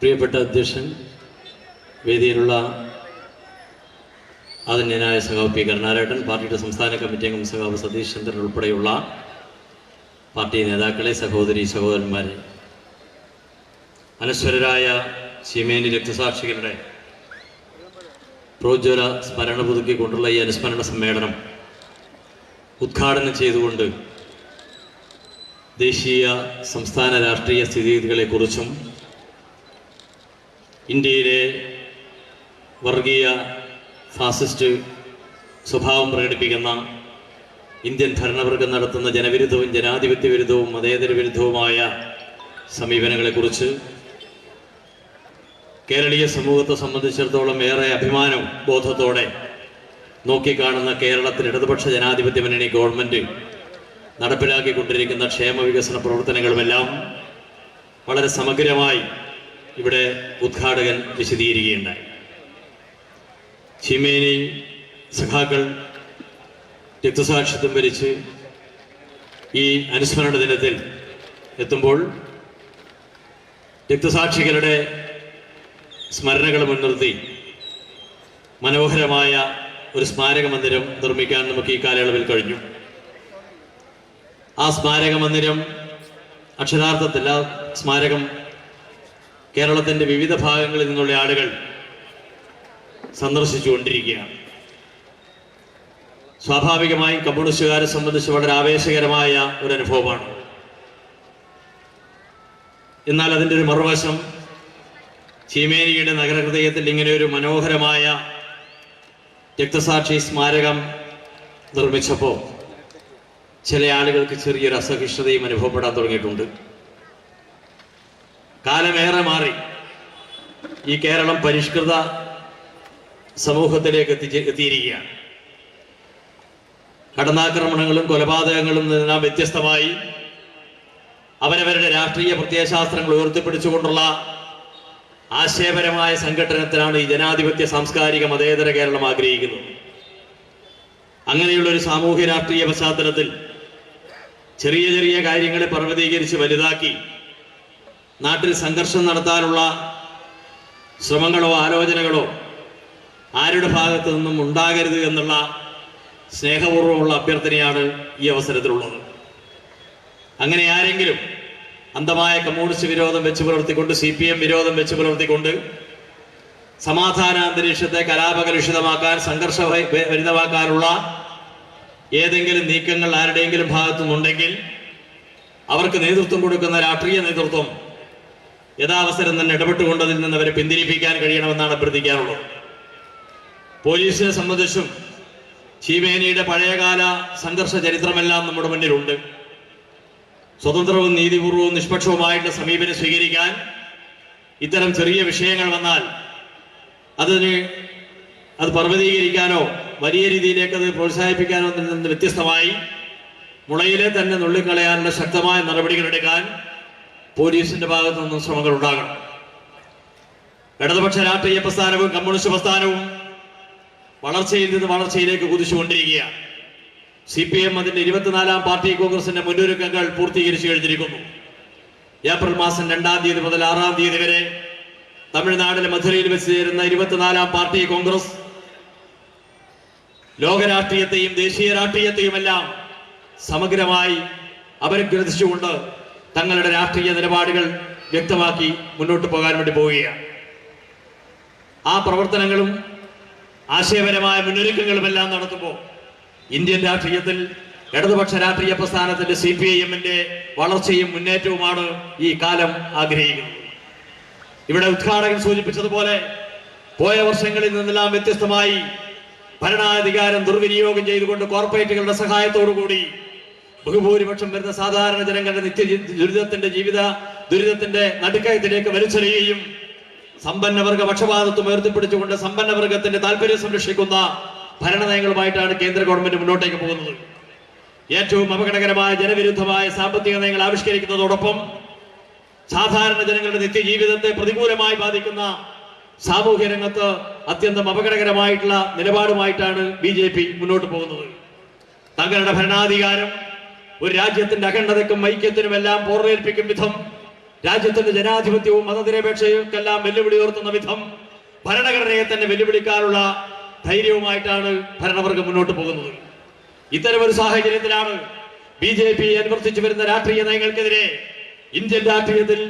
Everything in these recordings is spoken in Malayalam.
പ്രിയപ്പെട്ട അധ്യക്ഷൻ, വേദിയിലുള്ള ആദരണീയനായ സഖാവ് പി കരുണാകരൻ, പാർട്ടിയുടെ സംസ്ഥാന കമ്മിറ്റി അംഗം സഖാവ് സതീഷ് ചന്ദ്രൻ ഉൾപ്പെടെയുള്ള പാർട്ടി നേതാക്കളെ, സഹോദരി സഹോദരന്മാരെ, അനശ്വരരായ ചീമേനി രക്തസാക്ഷികളുടെ പ്രോജ്വല സ്മരണ പുതുക്കിക്കൊണ്ടുള്ള ഈ അനുസ്മരണ സമ്മേളനം ഉദ്ഘാടനം ചെയ്തുകൊണ്ട് ദേശീയ സംസ്ഥാന രാഷ്ട്രീയ സ്ഥിതിഗതികളെക്കുറിച്ചും ഇന്ത്യയിലെ വർഗീയ ഫാസിസ്റ്റ് സ്വഭാവം പ്രകടിപ്പിക്കുന്ന ഇന്ത്യൻ ഭരണവർഗം നടത്തുന്ന ജനവിരുദ്ധവും ജനാധിപത്യ വിരുദ്ധവും മതേതര വിരുദ്ധവുമായ സമീപനങ്ങളെക്കുറിച്ച് കേരളീയ സമൂഹത്തെ സംബന്ധിച്ചിടത്തോളം ഏറെ അഭിമാനവും ബോധത്തോടെ നോക്കിക്കാണുന്ന കേരളത്തിൽ ഇടതുപക്ഷ ജനാധിപത്യ മുന്നണി ഗവൺമെൻറ് നടപ്പിലാക്കിക്കൊണ്ടിരിക്കുന്ന ക്ഷേമ വികസന പ്രവർത്തനങ്ങളുമെല്ലാം വളരെ സമഗ്രമായി ഇവിടെ ഉദ്ഘാടകൻ വിശദീകരിക്കുകയുണ്ടായി. ചീമേനി സഖാക്കൾ രക്തസാക്ഷിത്വം വരിച്ച് ഈ അനുസ്മരണ ദിനത്തിൽ എത്തുമ്പോൾ രക്തസാക്ഷികളുടെ സ്മരണകൾ മുൻനിർത്തി മനോഹരമായ ഒരു സ്മാരക മന്ദിരം നിർമ്മിക്കാൻ നമുക്ക് ഈ കാലയളവിൽ കഴിഞ്ഞു. ആ സ്മാരക മന്ദിരം അക്ഷരാർത്ഥത്തിൽ ആ സ്മാരകം കേരളത്തിൻ്റെ വിവിധ ഭാഗങ്ങളിൽ നിന്നുള്ള ആളുകൾ സന്ദർശിച്ചുകൊണ്ടിരിക്കുകയാണ്. സ്വാഭാവികമായും കമ്മ്യൂണിസ്റ്റുകാരെ സംബന്ധിച്ച് വളരെ ആവേശകരമായ ഒരു അനുഭവമാണ്. എന്നാൽ അതിൻ്റെ ഒരു മറുവശം, ചീമേനിയുടെ നഗരഹൃദയത്തിൽ ഇങ്ങനെ ഒരു മനോഹരമായ രക്തസാക്ഷി സ്മാരകം നിർമ്മിച്ചപ്പോൾ ചില ആളുകൾക്ക് ചെറിയൊരു അസഹിഷ്ണുതയും അനുഭവപ്പെടാൻ തുടങ്ങിയിട്ടുണ്ട്. കാലമേറെ മാറി ഈ കേരളം പരിഷ്കൃത സമൂഹത്തിലേക്ക് എത്തിയിരിക്കുകയാണ്. കടന്നാക്രമണങ്ങളും കൊലപാതകങ്ങളും നിന്നെല്ലാം വ്യത്യസ്തമായി അവരവരുടെ രാഷ്ട്രീയ പ്രത്യയശാസ്ത്രങ്ങൾ ഉയർത്തിപ്പിടിച്ചുകൊണ്ടുള്ള ആശയപരമായ സംഘടനത്തിലാണ് ഈ ജനാധിപത്യ സാംസ്കാരിക മതേതര കേരളം ആഗ്രഹിക്കുന്നത്. അങ്ങനെയുള്ള ഒരു സാമൂഹ്യ രാഷ്ട്രീയ പശ്ചാത്തലത്തിൽ ചെറിയ ചെറിയ കാര്യങ്ങളെ പർവ്വതീകരിച്ച് വലുതാക്കി നാട്ടിൽ സംഘർഷം നടത്താനുള്ള ശ്രമങ്ങളോ ആലോചനകളോ ആരുടെ ഭാഗത്തു നിന്നും ഉണ്ടാകരുത് എന്നുള്ള സ്നേഹപൂർവ്വമുള്ള അഭ്യർത്ഥനയാണ് ഈ അവസരത്തിലുള്ളത്. അങ്ങനെ ആരെങ്കിലും അന്ധമായ കമ്മ്യൂണിസ്റ്റ് വിരോധം വെച്ച് പുലർത്തിക്കൊണ്ട്, CPM വിരോധം വെച്ച് പുലർത്തിക്കൊണ്ട് സമാധാന അന്തരീക്ഷത്തെ കലാപകലുഷിതമാക്കാൻ, സംഘർഷഭരിതമാക്കാനുള്ള ഏതെങ്കിലും നീക്കങ്ങൾ ആരുടെയെങ്കിലും ഭാഗത്തു നിന്നുണ്ടെങ്കിൽ അവർക്ക് നേതൃത്വം കൊടുക്കുന്ന രാഷ്ട്രീയ നേതൃത്വം യഥാവസരം തന്നെ ഇടപെട്ടുകൊണ്ട് അതിൽ നിന്ന് അവരെ പിന്തിരിപ്പിക്കാൻ കഴിയണമെന്നാണ് അഭ്യർത്ഥിക്കാറുള്ളത്. പോലീസിനെ സംബന്ധിച്ചും ചീമേനിയുടെ പഴയകാല സംഘർഷ ചരിത്രമെല്ലാം നമ്മുടെ മുന്നിലുണ്ട്. സ്വതന്ത്രവും നീതിപൂർവവും നിഷ്പക്ഷവുമായിട്ടുള്ള സമീപനം സ്വീകരിക്കാൻ ഇത്തരം ചെറിയ വിഷയങ്ങൾ വന്നാൽ അത് പർവ്വതീകരിക്കാനോ വലിയ രീതിയിലേക്ക് അത് പ്രോത്സാഹിപ്പിക്കാനോ നിന്ന് വ്യത്യസ്തമായി മുളയിലെ തന്നെ നുള്ളിക്കളയാനുള്ള ശക്തമായ നടപടികൾ എടുക്കാൻ പോലീസിന്റെ ഭാഗത്തു നിന്നും ശ്രമങ്ങൾ ഉണ്ടാകണം. ഇടതുപക്ഷ രാഷ്ട്രീയ പ്രസ്ഥാനവും കമ്മ്യൂണിസ്റ്റ് പ്രസ്ഥാനവും വളർച്ചയിൽ നിന്ന് വളർച്ചയിലേക്ക് കുതിച്ചുകൊണ്ടിരിക്കുകയാണ്. CPM അതിന്റെ 24ാം പാർട്ടി കോൺഗ്രസിന്റെ മുന്നൊരുക്കങ്ങൾ പൂർത്തീകരിച്ചു കഴിഞ്ഞിരിക്കുന്നു. ഏപ്രിൽ മാസം 2-ാം തീയതി മുതൽ 6-ാം തീയതി വരെ തമിഴ്നാട്ടിലെ മധുരയിൽ വെച്ച് ചേരുന്ന 24ാം പാർട്ടി കോൺഗ്രസ് ലോകരാഷ്ട്രീയത്തെയും ദേശീയ രാഷ്ട്രീയത്തെയും എല്ലാം സമഗ്രമായി അപഗ്രഥിച്ചുകൊണ്ട് തങ്ങളുടെ രാഷ്ട്രീയ നിലപാടുകൾ വ്യക്തമാക്കി മുന്നോട്ട് പോകാൻ വേണ്ടി പോവുകയാണ്. ആ പ്രവർത്തനങ്ങളും ആശയപരമായ മുന്നൊരുക്കങ്ങളുമെല്ലാം നടത്തുമ്പോൾ ഇന്ത്യൻ രാഷ്ട്രീയത്തിൽ ഇടതുപക്ഷ രാഷ്ട്രീയ പ്രസ്ഥാനത്തിന്റെ CPIM-ന്റെ വളർച്ചയും മുന്നേറ്റവുമാണ് ഈ കാലം ആഗ്രഹിക്കുന്നത്. ഇവിടെ ഉദ്ഘാടകൻ സൂചിപ്പിച്ചതുപോലെ പോയ വർഷങ്ങളിൽ നിന്നെല്ലാം വ്യത്യസ്തമായി ഭരണാധികാരം ദുർവിനിയോഗം ചെയ്തുകൊണ്ട് കോർപ്പറേറ്റുകളുടെ സഹായത്തോടുകൂടി ബഹുഭൂരിപക്ഷം വരുന്ന സാധാരണ ജനങ്ങളുടെ നിത്യ ദുരിതത്തിന്റെ നടുക്കയത്തിലേക്ക് വലിച്ചെറിയുകയും സമ്പന്നവർഗ പക്ഷപാതത്വം ഉയർത്തിപ്പിടിച്ചുകൊണ്ട് സമ്പന്നവർഗത്തിന്റെ താല്പര്യം സംരക്ഷിക്കുന്ന ഭരണനയങ്ങളുമായിട്ടാണ് കേന്ദ്ര ഗവൺമെന്റ് മുന്നോട്ടേക്ക് പോകുന്നത്. ഏറ്റവും അപകടകരമായ ജനവിരുദ്ധമായ സാമ്പത്തിക നയങ്ങൾ ആവിഷ്കരിക്കുന്നതോടൊപ്പം സാധാരണ ജനങ്ങളുടെ നിത്യജീവിതത്തെ പ്രതികൂലമായി ബാധിക്കുന്ന സാമൂഹ്യ രംഗത്ത് അത്യന്തം അപകടകരമായിട്ടുള്ള നിലപാടുമായിട്ടാണ് BJP മുന്നോട്ട് പോകുന്നത്. തങ്ങളുടെ ഭരണാധികാരം ഒരു രാജ്യത്തിന്റെ അഖണ്ഡതയ്ക്കും ഐക്യത്തിനുമെല്ലാം പോറലേൽപ്പിക്കും വിധം രാജ്യത്തിന്റെ ജനാധിപത്യവും മതനിരപേക്ഷതയ്ക്കെല്ലാം വെല്ലുവിളി ഉയർത്തുന്ന വിധം ഭരണഘടനയെ തന്നെ വെല്ലുവിളിക്കാനുള്ള ധൈര്യവുമായിട്ടാണ് ഭരണവർഗം മുന്നോട്ട് പോകുന്നത്. ഇത്തരമൊരു സാഹചര്യത്തിലാണ് BJP അനുവർത്തിച്ചു വരുന്ന രാഷ്ട്രീയ നയങ്ങൾക്കെതിരെ ഇന്ത്യൻ രാഷ്ട്രീയത്തിൽ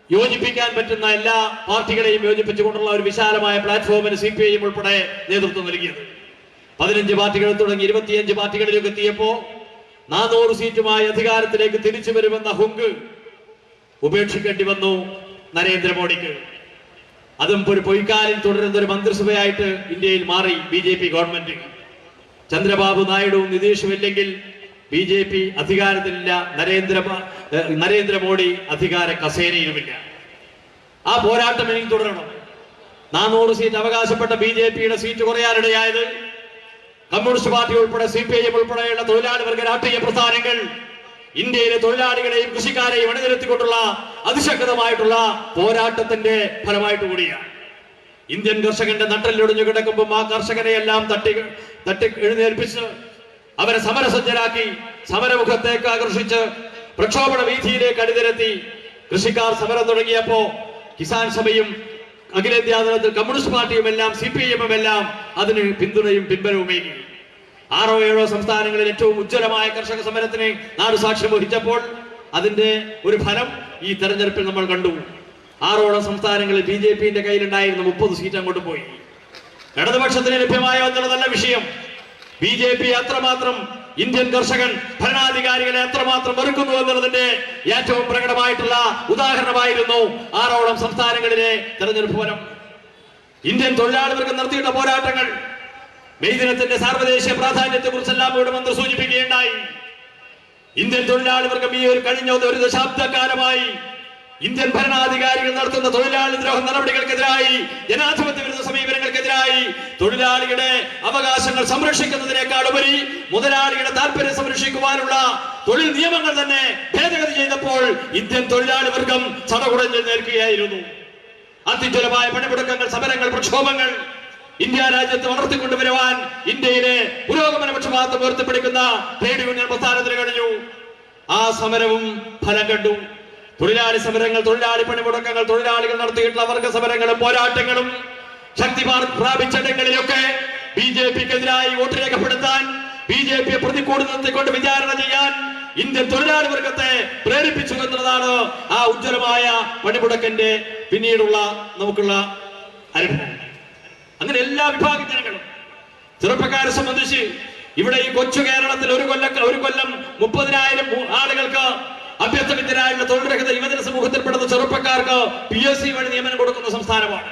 യോജിപ്പിക്കാൻ പറ്റുന്ന എല്ലാ പാർട്ടികളെയും യോജിപ്പിച്ചുകൊണ്ടുള്ള ഒരു വിശാലമായ പ്ലാറ്റ്ഫോമിന് CPIM ഉൾപ്പെടെ നേതൃത്വം നൽകിയത്. 15 പാർട്ടികൾ തുടങ്ങി 25 പാർട്ടികളിലേക്ക് എത്തിയപ്പോ 400 സീറ്റുമായി അധികാരത്തിലേക്ക് തിരിച്ചു വരുമെന്ന ഹുങ്ക് ഉപേക്ഷിക്കേണ്ടി വന്നു നരേന്ദ്രമോദിക്ക്. അതും ഒരു പൊയ്ക്കാലിൽ തുടരുന്ന ഒരു മന്ത്രിസഭയായിട്ട് ഇന്ത്യയിൽ മാറി BJP ഗവൺമെന്റ്. ചന്ദ്രബാബു നായിഡുവും നിതീഷും ഇല്ലെങ്കിൽ BJP അധികാരത്തിലില്ല, നരേന്ദ്രമോദി അധികാര കസേരയിലുമില്ല. ആ പോരാട്ടം ഇനി തുടരണം. 400 സീറ്റ് അവകാശപ്പെട്ട BJPയുടെ സീറ്റ് കുറയാനിടയായത് കമ്മ്യൂണിസ്റ്റ് പാർട്ടി ഉൾപ്പെടെ CPIM ഉൾപ്പെടെയുള്ള തൊഴിലാളി വർഗ രാഷ്ട്രീയ പ്രസ്ഥാനങ്ങൾ ഇന്ത്യയിലെ തൊഴിലാളികളെയും കൃഷിക്കാരെയും അണിനിരത്തിക്കൊണ്ടുള്ള അതിശക്തമായിട്ടുള്ള പോരാട്ടത്തിന്റെ ഫലമായിട്ട് കൂടിയാണ്. ഇന്ത്യൻ കർഷകന്റെ നട്ടലൊടിഞ്ഞു കിടക്കുമ്പോൾ ആ കർഷകരെയെല്ലാം തട്ടി എഴുന്നേൽപ്പിച്ച് അവരെ സമരസജ്ജരാക്കി സമരമുഖത്തേക്ക് ആകർഷിച്ച് പ്രക്ഷോഭണ വീതിയിലേക്ക് അണിനിരത്തി കൃഷിക്കാർ സമരം തുടങ്ങിയപ്പോ കിസാൻ സഭയും അഖിലേന്ത്യാ തലത്തിൽ കമ്മ്യൂണിസ്റ്റ് പാർട്ടിയും എല്ലാം CPIM എല്ലാം അതിന് പിന്തുണയും പിൻബലവുമേകി. 6 or 7 സംസ്ഥാനങ്ങളിൽ ഏറ്റവും ഉജ്ജ്വലമായ കർഷക സമരത്തിന് നാട് സാക്ഷ്യം വഹിച്ചപ്പോൾ അതിന്റെ ഒരു ഫലം ഈ തെരഞ്ഞെടുപ്പിൽ നമ്മൾ കണ്ടു. 6 സംസ്ഥാനങ്ങളിൽ BJPന്റെ കയ്യിലുണ്ടായിരുന്ന 30 സീറ്റ് അങ്ങോട്ട് പോയി. ഇടതുപക്ഷത്തിന് ലഭ്യമായ എന്നുള്ള നല്ല വിഷയം BJP അത്രമാത്രം ഇന്ത്യൻ കർഷകൻ ഭരണാധികാരികളെ അത്രമാത്രം വെറുക്കുന്നു എന്നുള്ളതിന്റെ ഏറ്റവും പ്രകടമായിട്ടുള്ള ഉദാഹരണമായിരുന്നു 6 സംസ്ഥാനങ്ങളിലെ തെരഞ്ഞെടുപ്പ് ഫലം. ഇന്ത്യൻ തൊഴിലാളി വർഗം നടത്തിയിട്ട പോരാട്ടങ്ങൾ, മെയ് ദിനത്തിന്റെ സാർവദേശീയ പ്രാധാന്യത്തെ കുറിച്ചെല്ലാം ഇവിടെ മന്ത്രി സൂചിപ്പിക്കുകയുണ്ടായി. ഇന്ത്യൻ തൊഴിലാളി വർഗം ഈ കഴിഞ്ഞ ഒരു ദശാബ്ദക്കാലമായി ഇന്ത്യൻ ഭരണാധികാരികൾ നടത്തുന്ന തൊഴിലാളി ദ്രോഹ നടപടികൾക്കെതിരായി, ജനാധിപത്യ വിരുദ്ധ സമീപനങ്ങൾക്കെതിരായി, തൊഴിലാളികളുടെ അവകാശങ്ങൾ സംരക്ഷിക്കുന്നതിനേക്കാൾ ഉപരി മുതലാളിയുടെ താല്പര്യം സംരക്ഷിക്കുവാനുള്ള തൊഴിൽ നിയമങ്ങൾ തന്നെ ഭേദഗതി ചെയ്തപ്പോൾ ഇന്ത്യൻ തൊഴിലാളി വർഗം ചടകുടഞ്ഞു നിൽക്കുകയായിരുന്നു. അതിജ്വലമായ പണിമുടക്കങ്ങൾ, സമരങ്ങൾ, പ്രക്ഷോഭങ്ങൾ ഇന്ത്യ രാജ്യത്ത് വളർത്തിക്കൊണ്ടുവരുവാൻ ഇന്ത്യയിലെ പുരോഗമന പക്ഷപാതം ഉയർത്തിപ്പിടിക്കുന്ന ട്രേഡ് യൂണിയൻ പ്രസ്ഥാനത്തിന് കഴിഞ്ഞു. ആ സമരവും ഫലം കണ്ടു. തൊഴിലാളി സമരങ്ങൾ, തൊഴിലാളി പണിമുടക്കങ്ങൾ, തൊഴിലാളികൾ നടത്തിയിട്ടുള്ള വർഗ സമരങ്ങളും പോരാട്ടങ്ങളും ശക്തി പ്രാപിച്ചിടങ്ങളിലൊക്കെ BJPക്കെതിരായി വോട്ട് രേഖപ്പെടുത്താൻ, BJPയെ പ്രതികൂടി നിർത്തിക്കൊണ്ട് വിചാരണ ചെയ്യാൻ ഇന്ത്യൻ തൊഴിലാളി വർഗത്തെ പ്രേരിപ്പിച്ചു എന്നുള്ളതാണ് ആ ഉജ്ജ്വലമായ പണിമുടക്കന്റെ പിന്നീടുള്ള നമുക്കുള്ള അനുഭവം. അങ്ങനെ എല്ലാ വിഭാഗം ജനങ്ങളും, ചെറുപ്പക്കാരെ സംബന്ധിച്ച് ഇവിടെ ഈ കൊച്ചു കേരളത്തിൽ ഒരു കൊല്ലം 30,000 ആളുകൾക്ക് അഭ്യസ്തവിദ്യരായുള്ള തൊഴിൽരഹിത യുവജന സമൂഹത്തിൽപ്പെടുന്ന ചെറുപ്പക്കാർക്ക് PSC വഴി നിയമനം കൊടുക്കുന്ന സംസ്ഥാനമാണ്.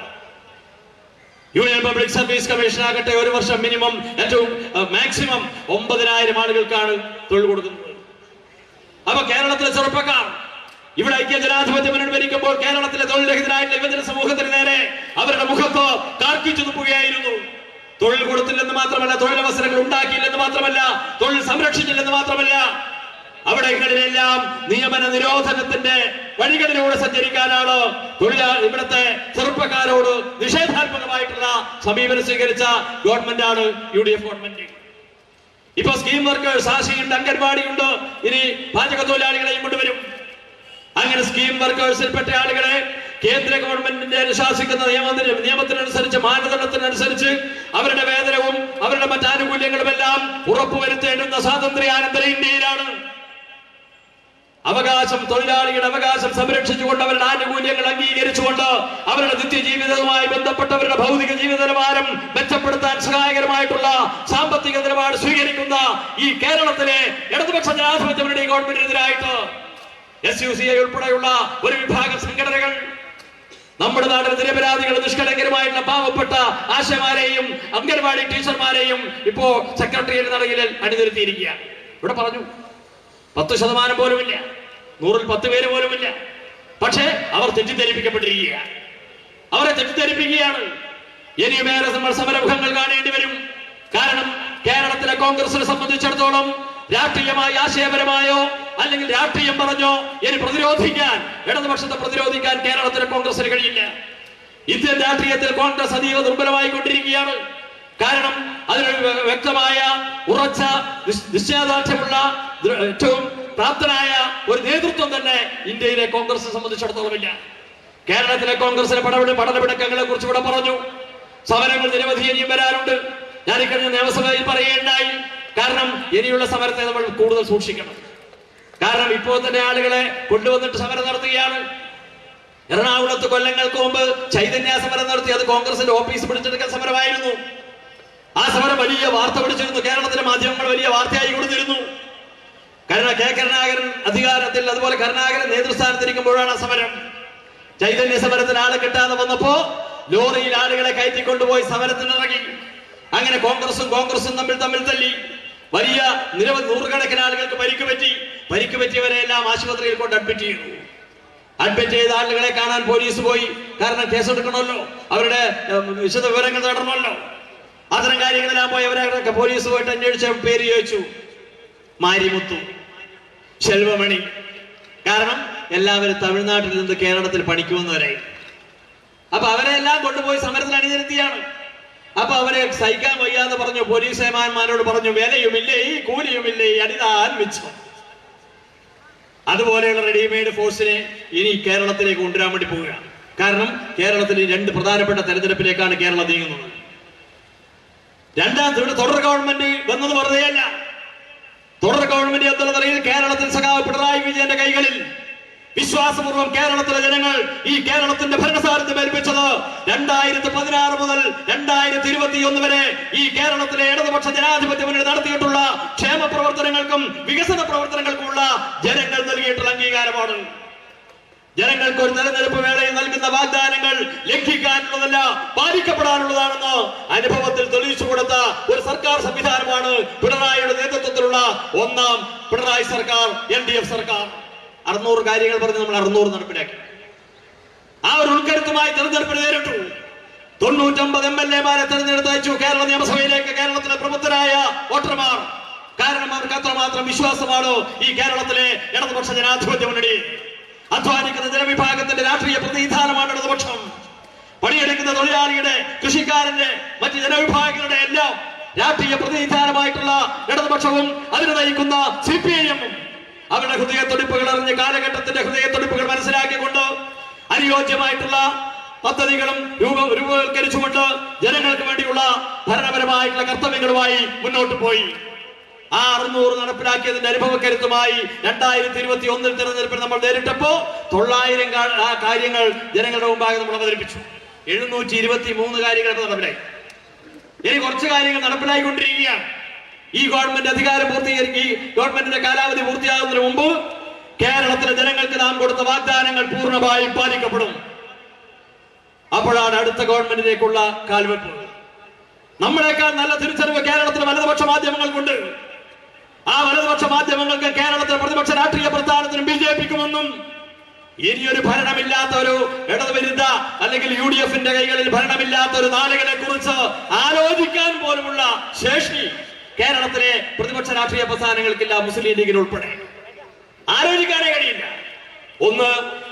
യൂണിയൻ പബ്ലിക് സർവീസ് കമ്മീഷൻ ആകട്ടെ ഒരു വർഷം മിനിമം ഏറ്റവും മാക്സിമം 9,000 ആളുകൾക്കാണ് തൊഴിൽ കൊടുക്കുന്നത്. അപ്പൊ കേരളത്തിലെ ചെറുപ്പക്കാർ ഇവിടെ ഐക്യ ജനാധിപത്യ മുന്നണി ഭരിക്കുമ്പോൾ കേരളത്തിലെ തൊഴിൽരഹിതരായിട്ടുള്ള യുവജന സമൂഹത്തിന് നേരെ അവരുടെ മുഖത്ത് കാർക്കിച്ചു തുപ്പുകയായിരുന്നു. തൊഴിൽ കൊടുത്തില്ലെന്ന് മാത്രമല്ല, തൊഴിലവസരങ്ങൾ ഉണ്ടാക്കിയില്ലെന്ന് മാത്രമല്ല, തൊഴിൽ സംരക്ഷിച്ചില്ലെന്ന് മാത്രമല്ല, അവിടെങ്ങളിലെല്ലാം നിയമന നിരോധനത്തിന്റെ വഴികളിലൂടെ സഞ്ചരിക്കാനാണ് ഇവിടുത്തെ ചെറുപ്പക്കാരോട് നിഷേധാത്മകമായിട്ടുള്ള സമീപനം സ്വീകരിച്ച ഗവൺമെന്റാണ് UDF ഗവൺമെന്റ്. ഇപ്പൊ സ്കീം വർക്കേഴ്സ്, ആശയുണ്ട്, അംഗൻവാടിയുണ്ട്, ഇനി പാചക തൊഴിലാളികളെയും കൊണ്ടുവരും. അങ്ങനെ സ്കീം വർക്കേഴ്സിൽപ്പെട്ട ആളുകളെ കേന്ദ്ര ഗവൺമെന്റിന്റെ അനുശാസിക്കുന്ന നിയമത്തിനനുസരിച്ച്, മാനദണ്ഡത്തിനനുസരിച്ച് അവരുടെ വേതനവും അവരുടെ മറ്റാനുകൂല്യങ്ങളും എല്ലാം ഉറപ്പുവരുത്തേണ്ടുന്ന സ്വാതന്ത്ര്യാനന്തര ഇന്ത്യയിലാണ്. അവകാശം, തൊഴിലാളിയുടെ അവകാശം സംരക്ഷിച്ചുകൊണ്ട് അവരുടെ ആനുകൂല്യങ്ങൾ അംഗീകരിച്ചുകൊണ്ട് അവരുടെ നിത്യജീവിതവുമായി ബന്ധപ്പെട്ടവരുടെ ഭൗതിക ജീവിത നിലവാരം മെച്ചപ്പെടുത്താൻ സഹായകരമായിട്ടുള്ള സാമ്പത്തിക നിലപാട് സ്വീകരിക്കുന്ന ഈ കേരളത്തിലെ ഇടതുപക്ഷ ജനാധിപത്യ മുന്നണി ഗവൺമെന്റിനെതിരായിട്ട് SUCI ഉൾപ്പെടെയുള്ള ഒരു വിഭാഗം സംഘടനകൾ നമ്മുടെ നാട്ടിലെ നിരപരാധികളും നിഷ്കളങ്കരുമായിട്ടുള്ള പാവപ്പെട്ട ആശമാരെയും അംഗൻവാടി ടീച്ചർമാരെയും ഇപ്പോ സെക്രട്ടേറിയറ്റ് നടയിൽ അണിനിരത്തിയിരിക്കുക. ഇവിടെ പറഞ്ഞു 10% പോലുമില്ല, 100-ൽ 10 പേര് പോലുമില്ല. പക്ഷേ അവർ തെറ്റിദ്ധരിപ്പിക്കപ്പെട്ടിരിക്കുകയാണ്. അവരെ തെറ്റിദ്ധരിപ്പിക്കുകയാണ്. ഇനിയുമേറെ നമ്മൾ സമരമുഖങ്ങൾ കാണേണ്ടി വരും. കാരണം കേരളത്തിലെ കോൺഗ്രസിനെ സംബന്ധിച്ചിടത്തോളം രാഷ്ട്രീയമായി, ആശയപരമായോ അല്ലെങ്കിൽ രാഷ്ട്രീയം പറഞ്ഞോ ഇനി പ്രതിരോധിക്കാൻ, ഇടതുപക്ഷത്തെ പ്രതിരോധിക്കാൻ കേരളത്തിലെ കോൺഗ്രസിന് കഴിയില്ല. ഇന്ത്യൻ രാഷ്ട്രീയത്തിൽ കോൺഗ്രസ് അതീവ ദുർബലമായി കൊണ്ടിരിക്കുകയാണ്. കാരണം അതിനൊരു വ്യക്തമായ ഉറച്ച നിശ്ചയദാർഢ്യമുള്ള ഏറ്റവും പ്രാപ്തനായ ഒരു നേതൃത്വം തന്നെ ഇന്ത്യയിലെ കോൺഗ്രസിനെ സംബന്ധിച്ചിടത്തോളം ഇല്ല. കേരളത്തിലെ കോൺഗ്രസിലെ പഠനപിടക്കങ്ങളെ കുറിച്ച് ഇവിടെ പറഞ്ഞു. സമരങ്ങൾ നിരവധി ഇനിയും വരാനുണ്ട്. ഞാൻ ഇക്കഴിഞ്ഞ നിയമസഭയിൽ പറയുകയുണ്ടായി. കാരണം ഇനിയുള്ള സമരത്തെ നമ്മൾ കൂടുതൽ സൂക്ഷിക്കണം. കാരണം ഇപ്പോൾ തന്നെ ആളുകളെ കൊണ്ടുവന്നിട്ട് സമരം നടത്തുകയാണ്. എറണാകുളത്ത് കൊല്ലങ്ങൾക്ക് മുമ്പ് ചൈതന്യ സമരം നടത്തി. അത് കോൺഗ്രസിന്റെ ഓഫീസ് പിടിച്ചെടുക്കൽ സമരമായിരുന്നു. ആ സമരം വലിയ വാർത്ത പിടിച്ചിരുന്നു. കേരളത്തിലെ മാധ്യമങ്ങൾ വലിയ വാർത്തയായി കൊടുത്തിരുന്നു. കാരണം കെ കരുണാകരൻ അധികാരത്തിൽ, അതുപോലെ കരുണാകരൻ നേതൃസ്ഥാനത്തിരിക്കുമ്പോഴാണ് സമരം. ചൈതന്യ സമരത്തിന് ആളെ കിട്ടാതെ വന്നപ്പോ ലോറിയിൽ ആളുകളെ കയറ്റിക്കൊണ്ടുപോയി സമരത്തിനിറങ്ങി. അങ്ങനെ കോൺഗ്രസും തമ്മിൽ തല്ലി. വലിയ നിരവധി നൂറുകണക്കിന് ആളുകൾക്ക് പരിക്ക് പറ്റിയവരെല്ലാം ആശുപത്രിയിൽ കൊണ്ട് അഡ്മിറ്റ് ചെയ്തു. അഡ്മിറ്റ് ചെയ്ത ആളുകളെ കാണാൻ പോലീസ് പോയി. കാരണം കേസെടുക്കണമല്ലോ, അവരുടെ വിശദ വിവരങ്ങൾ തേടണമല്ലോ. അത്തരം കാര്യങ്ങളെല്ലാം പോയി അവരൊക്കെ പോലീസ് പോയിട്ട് അന്വേഷിച്ച പേര് ചോദിച്ചു. മാരിമുത്തു, ശെൽവമണി. കാരണം എല്ലാവരും തമിഴ്നാട്ടിൽ നിന്ന് കേരളത്തിൽ പണിക്ക് വന്നവരായി. അപ്പൊ അവരെല്ലാം കൊണ്ടുപോയി സമരത്തിൽ അണിനിരത്തിയാണ്. അപ്പൊ അവരെ സഹിക്കാൻ വയ്യാന്ന് പറഞ്ഞു. പോലീസ് ഏമാന്മാരോട് പറഞ്ഞു, വിലയുമില്ലേ, കൂലിയുമില്ലേ, അടിതാൻ മിച്ചം. അതുപോലെയുള്ള റെഡിമെയ്ഡ് ഫോഴ്സിനെ ഇനി കേരളത്തിലേക്ക് കൊണ്ടുവരാൻ വേണ്ടി പോവുകയാണ്. കാരണം കേരളത്തിൽ 2 പ്രധാനപ്പെട്ട തെരഞ്ഞെടുപ്പിലേക്കാണ് കേരളം നീങ്ങുന്നത്. ഇവിടെ തുടർ ഗവൺമെന്റ് വന്നത് വെറുതെയല്ല. തുടർ ഗവൺമെന്റ് എന്നുള്ള നിലയിൽ കേരളത്തിൽ സഖാവ് പിണറായി വിജയന്റെ കൈകളിൽ വിശ്വാസപൂർവ്വം കേരളത്തിലെ ജനങ്ങൾ ഈ കേരളത്തിന്റെ ഭരണസാരഥ്യം ഏൽപ്പിച്ചത് 2016 മുതൽ 2021 വരെ ഈ കേരളത്തിലെ ഇടതുപക്ഷ ജനാധിപത്യ മുന്നണി നടത്തിയിട്ടുള്ള ക്ഷേമ പ്രവർത്തനങ്ങൾക്കും വികസന പ്രവർത്തനങ്ങൾക്കുമുള്ള ജനങ്ങൾ നൽകിയിട്ടുള്ള അംഗീകാരമാണ്. ജനങ്ങൾക്ക് ഒരു തെരഞ്ഞെടുപ്പ് വേളയിൽ നൽകുന്ന വാഗ്ദാനങ്ങൾ ലംഘിക്കാനുള്ളതല്ല, പാലിക്കപ്പെടാനുള്ളതാണെന്ന് അനുഭവത്തിൽ തെളിയിച്ചു കൊടുത്ത ഒരു സർക്കാർ സംവിധാനമാണ് പിണറായിയുടെ നേതൃത്വത്തിലുള്ള 1ാം പിണറായി സർക്കാർ, LDF സർക്കാർ. 600 കാര്യങ്ങൾ പറഞ്ഞ് നമ്മൾ 600 നടപ്പിലാക്കി. ആ ഒരു ഉൾക്കരുത്തുമായി തെരഞ്ഞെടുപ്പിന് നേരിട്ടു. 99 MLA-മാരെ തെരഞ്ഞെടുത്ത് അയച്ചു കേരള നിയമസഭയിലേക്ക്, കേരളത്തിലെ പ്രബുദ്ധരായ വോട്ടർമാർ. കാരണം അവർക്ക് അത്രമാത്രം വിശ്വാസമാണോ ഈ കേരളത്തിലെ ഇടതുപക്ഷ ജനാധിപത്യ മുന്നണി. അധ്വാനിക്കുന്ന ജനവിഭാഗത്തിന്റെ രാഷ്ട്രീയ പ്രതിനിധാനമാണ് ഇടതുപക്ഷം. പണിയെടുക്കുന്ന തൊഴിലാളിയുടെ, കൃഷിക്കാരന്റെ, മറ്റ് ജനവിഭാഗങ്ങളുടെ എല്ലാം രാഷ്ട്രീയ പ്രതിനിധാനമായിട്ടുള്ള ഇടതുപക്ഷവും അതിന് നയിക്കുന്ന CPIM-ഉം അവരുടെ ഹൃദയത്തുടിപ്പുകൾ അറിഞ്ഞ്, കാലഘട്ടത്തിന്റെ ഹൃദയത്തുടിപ്പുകൾ മനസ്സിലാക്കിക്കൊണ്ട് അനുയോജ്യമായിട്ടുള്ള പദ്ധതികളും രൂപവൽക്കരിച്ചുകൊണ്ട് ജനങ്ങൾക്ക് വേണ്ടിയുള്ള ഭരണപരമായിട്ടുള്ള കർത്തവ്യങ്ങളുമായി മുന്നോട്ട് പോയി. ആ 600 നടപ്പിലാക്കിയതിന്റെ അനുഭവക്കരുത്തുമായി 2021 തെരഞ്ഞെടുപ്പിൽ നമ്മൾ നേരിട്ടപ്പോ 900 കാര്യങ്ങൾ ജനങ്ങളുടെ മുമ്പാകെ നമ്മൾ അവതരിപ്പിച്ചു. 723 കാര്യങ്ങൾ നടപ്പിലായി. ഇനി കുറച്ച് കാര്യങ്ങൾ നടപ്പിലായിക്കൊണ്ടിരിക്കുകയാണ്. ഈ ഗവൺമെന്റ് അധികാരം പൂർത്തീകരിക്കും. ഈ ഗവൺമെന്റിന്റെ കാലാവധി പൂർത്തിയാകുന്നതിന് മുമ്പ് കേരളത്തിലെ ജനങ്ങൾക്ക് നാം കൊടുത്ത വാഗ്ദാനങ്ങൾ പൂർണ്ണമായും പാലിക്കപ്പെടും. അപ്പോഴാണ് അടുത്ത ഗവൺമെന്റിലേക്കുള്ള കാൽവെപ്പ്. നമ്മളെക്കാൾ നല്ല തിരിച്ചറിവ് കേരളത്തിലെ വലതുപക്ഷ മാധ്യമങ്ങൾക്കുണ്ട്. ആ വലതുപക്ഷ മാധ്യമങ്ങൾക്ക് കേരളത്തിലെ പ്രതിപക്ഷ രാഷ്ട്രീയ പ്രസ്ഥാനത്തിനും BJP-ക്കുമൊന്നും ഇനിയൊരു ഭരണമില്ലാത്ത ഒരു ഇടതുവിരുദ്ധ അല്ലെങ്കിൽ UDF-ന്റെ കൈകളിൽ ഭരണമില്ലാത്ത ഒരു നാളുകളെ കുറിച്ച് ആലോചിക്കാൻ പോലുമുള്ള ശേഷി കേരളത്തിലെ പ്രതിപക്ഷ രാഷ്ട്രീയ പ്രസ്ഥാനങ്ങൾക്കില്ല, മുസ്ലിം ലീഗിന് ഉൾപ്പെടെ. ആലോചിക്കാനേ കഴിയില്ല. ഒന്ന്,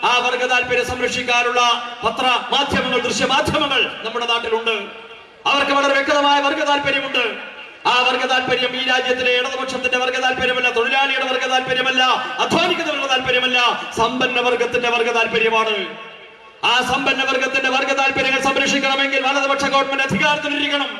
ആ വർഗ താല്പര്യം സംരക്ഷിക്കാനുള്ള പത്ര മാധ്യമങ്ങൾ, ദൃശ്യമാധ്യമങ്ങൾ നമ്മുടെ നാട്ടിലുണ്ട്. അവർക്ക് വളരെ വ്യക്തമായ വർഗ താല്പര്യമുണ്ട്. ആ വർഗ താല്പര്യം ഈ രാജ്യത്തിലെ ഇടതുപക്ഷത്തിന്റെ വർഗ താല്പര്യമല്ല, തൊഴിലാളിയുടെ വർഗ താല്പര്യമല്ല, അധ്വാനിക്കുന്നവരുടെ താല്പര്യമല്ല, സമ്പന്ന വർഗത്തിന്റെ വർഗ താല്പര്യമാണ്. ആ സമ്പന്ന വർഗത്തിന്റെ വർഗ താല്പര്യങ്ങൾ സംരക്ഷിക്കണമെങ്കിൽ വലതുപക്ഷ ഗവൺമെന്റ് അധികാരത്തിലിരിക്കണം.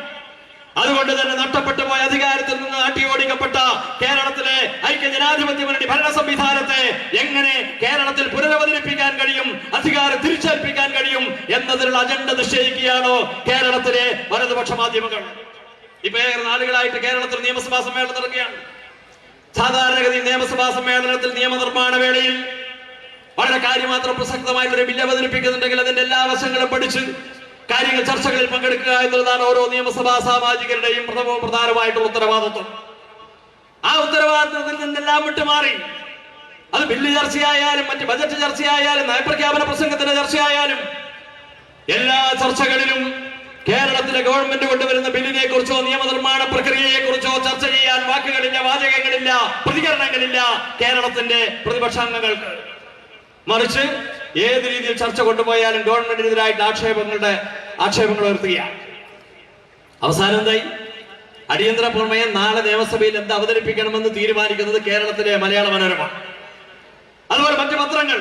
അതുകൊണ്ട് തന്നെ നഷ്ടപ്പെട്ടു പോയ അധികാരത്തിൽ നിന്ന് അട്ടിയോടിക്കപ്പെട്ട കേരളത്തിലെ ഐക്യ ജനാധിപത്യ മുന്നണി ഭരണ സംവിധാനത്തെ എങ്ങനെ കേരളത്തിൽ പുനരവതരിപ്പിക്കാൻ കഴിയും, അധികാരം തിരിച്ചേൽപ്പിക്കാൻ കഴിയും എന്നതിനുള്ള അജണ്ട നിശ്ചയിക്കുകയാണോ കേരളത്തിലെ വലതുപക്ഷ മാധ്യമങ്ങൾ. ഇപ്പൊ ഏറെ നാളുകളായിട്ട് കേരളത്തിൽ നിയമസഭാ സമ്മേളനം നടക്കുകയാണ്. സാധാരണഗതിയിൽ നിയമസഭാ സമ്മേളനത്തിൽ നിയമനിർമ്മാണ വേളയിൽ വളരെ കാര്യമാത്രം പ്രസക്തമായിട്ടൊരു ബില്ല് അവതരിപ്പിക്കുന്നുണ്ടെങ്കിൽ അതിന്റെ എല്ലാ വശങ്ങളും പഠിച്ച് കാര്യങ്ങൾ ചർച്ചകളിൽ പങ്കെടുക്കുക എന്നുള്ളതാണ് ഓരോ നിയമസഭാ സാമാജികരുടെയും പ്രധാനമായിട്ടുള്ള ഉത്തരവാദിത്വം. ആ ഉത്തരവാദിത്വത്തിൽ നിന്നെല്ലാം വിട്ടുമാറി അത് ബില്ല് ചർച്ചയായാലും മറ്റ് ബജറ്റ് ചർച്ചയായാലും നയപ്രഖ്യാപന പ്രസംഗത്തിന്റെ ചർച്ചയായാലും എല്ലാ ചർച്ചകളിലും കേരളത്തിലെ ഗവൺമെന്റ് കൊണ്ടുവരുന്ന ബില്ലിനെ കുറിച്ചോ നിയമനിർമ്മാണ പ്രക്രിയയെ കുറിച്ചോ ചർച്ച ചെയ്യാൻ വാക്കുകളില്ല, വാചകങ്ങളില്ല, പ്രതികരണങ്ങളില്ല കേരളത്തിന്റെ പ്രതിപക്ഷാംഗങ്ങൾക്ക്. മറിച്ച് ഏത് രീതിയിൽ ചർച്ച കൊണ്ടുപോയാലും ഗവൺമെന്റിനെതിരായിട്ട് ആക്ഷേപങ്ങൾ ഉയർത്തുകയാണ്. അവസാനം എന്തായി? അടിയന്തര പ്രമേയം നാളെ നിയമസഭയിൽ എന്ത് അവതരിപ്പിക്കണമെന്ന് തീരുമാനിക്കുന്നത് കേരളത്തിലെ മലയാള മനോരമ. അതുപോലെ മറ്റു പത്രങ്ങൾ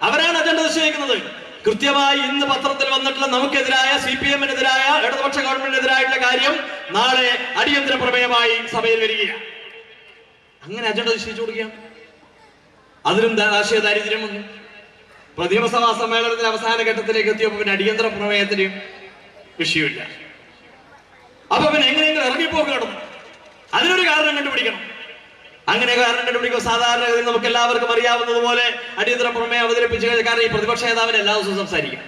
അവരാണ് അജണ്ട നിശ്ചയിക്കുന്നത്. കൃത്യമായി ഇന്ന് പത്രത്തിൽ വന്നിട്ടുള്ള നമുക്കെതിരായ CPM-നെതിരായ ഇടതുപക്ഷ ഗവൺമെന്റിനെതിരായിട്ടുള്ള കാര്യം നാളെ അടിയന്തര പ്രമേയമായി സഭയിൽ വരികയാണ്. അങ്ങനെ അജണ്ട നിശ്ചയിച്ചു കൊടുക്കുകയാണ്. അതിലും രാഷ്ട്രീയ ദാരിദ്ര്യം വന്നു. നിയമസഭാ സമ്മേളനത്തിന്റെ അവസാന ഘട്ടത്തിലേക്ക് എത്തിയപ്പോൾ പിന്നെ അടിയന്തര പ്രമേയത്തിന് വിഷയമില്ല. അപ്പൊ പിന്നെ എങ്ങനെയെങ്കിലും ഇറങ്ങിപ്പോക്ക് നടന്നു. അതിനൊരു കാരണം കണ്ടുപിടിക്കണം. അങ്ങനെ കാരണം കണ്ടുപിടിക്കുമ്പോൾ സാധാരണഗതിയിൽ നമുക്ക് എല്ലാവർക്കും അറിയാവുന്നതുപോലെ അടിയന്തര പ്രമേയം അവതരിപ്പിച്ചു കഴിഞ്ഞാൽ, കാരണം ഈ പ്രതിപക്ഷ നേതാവിന് എല്ലാ ദിവസവും സംസാരിക്കും.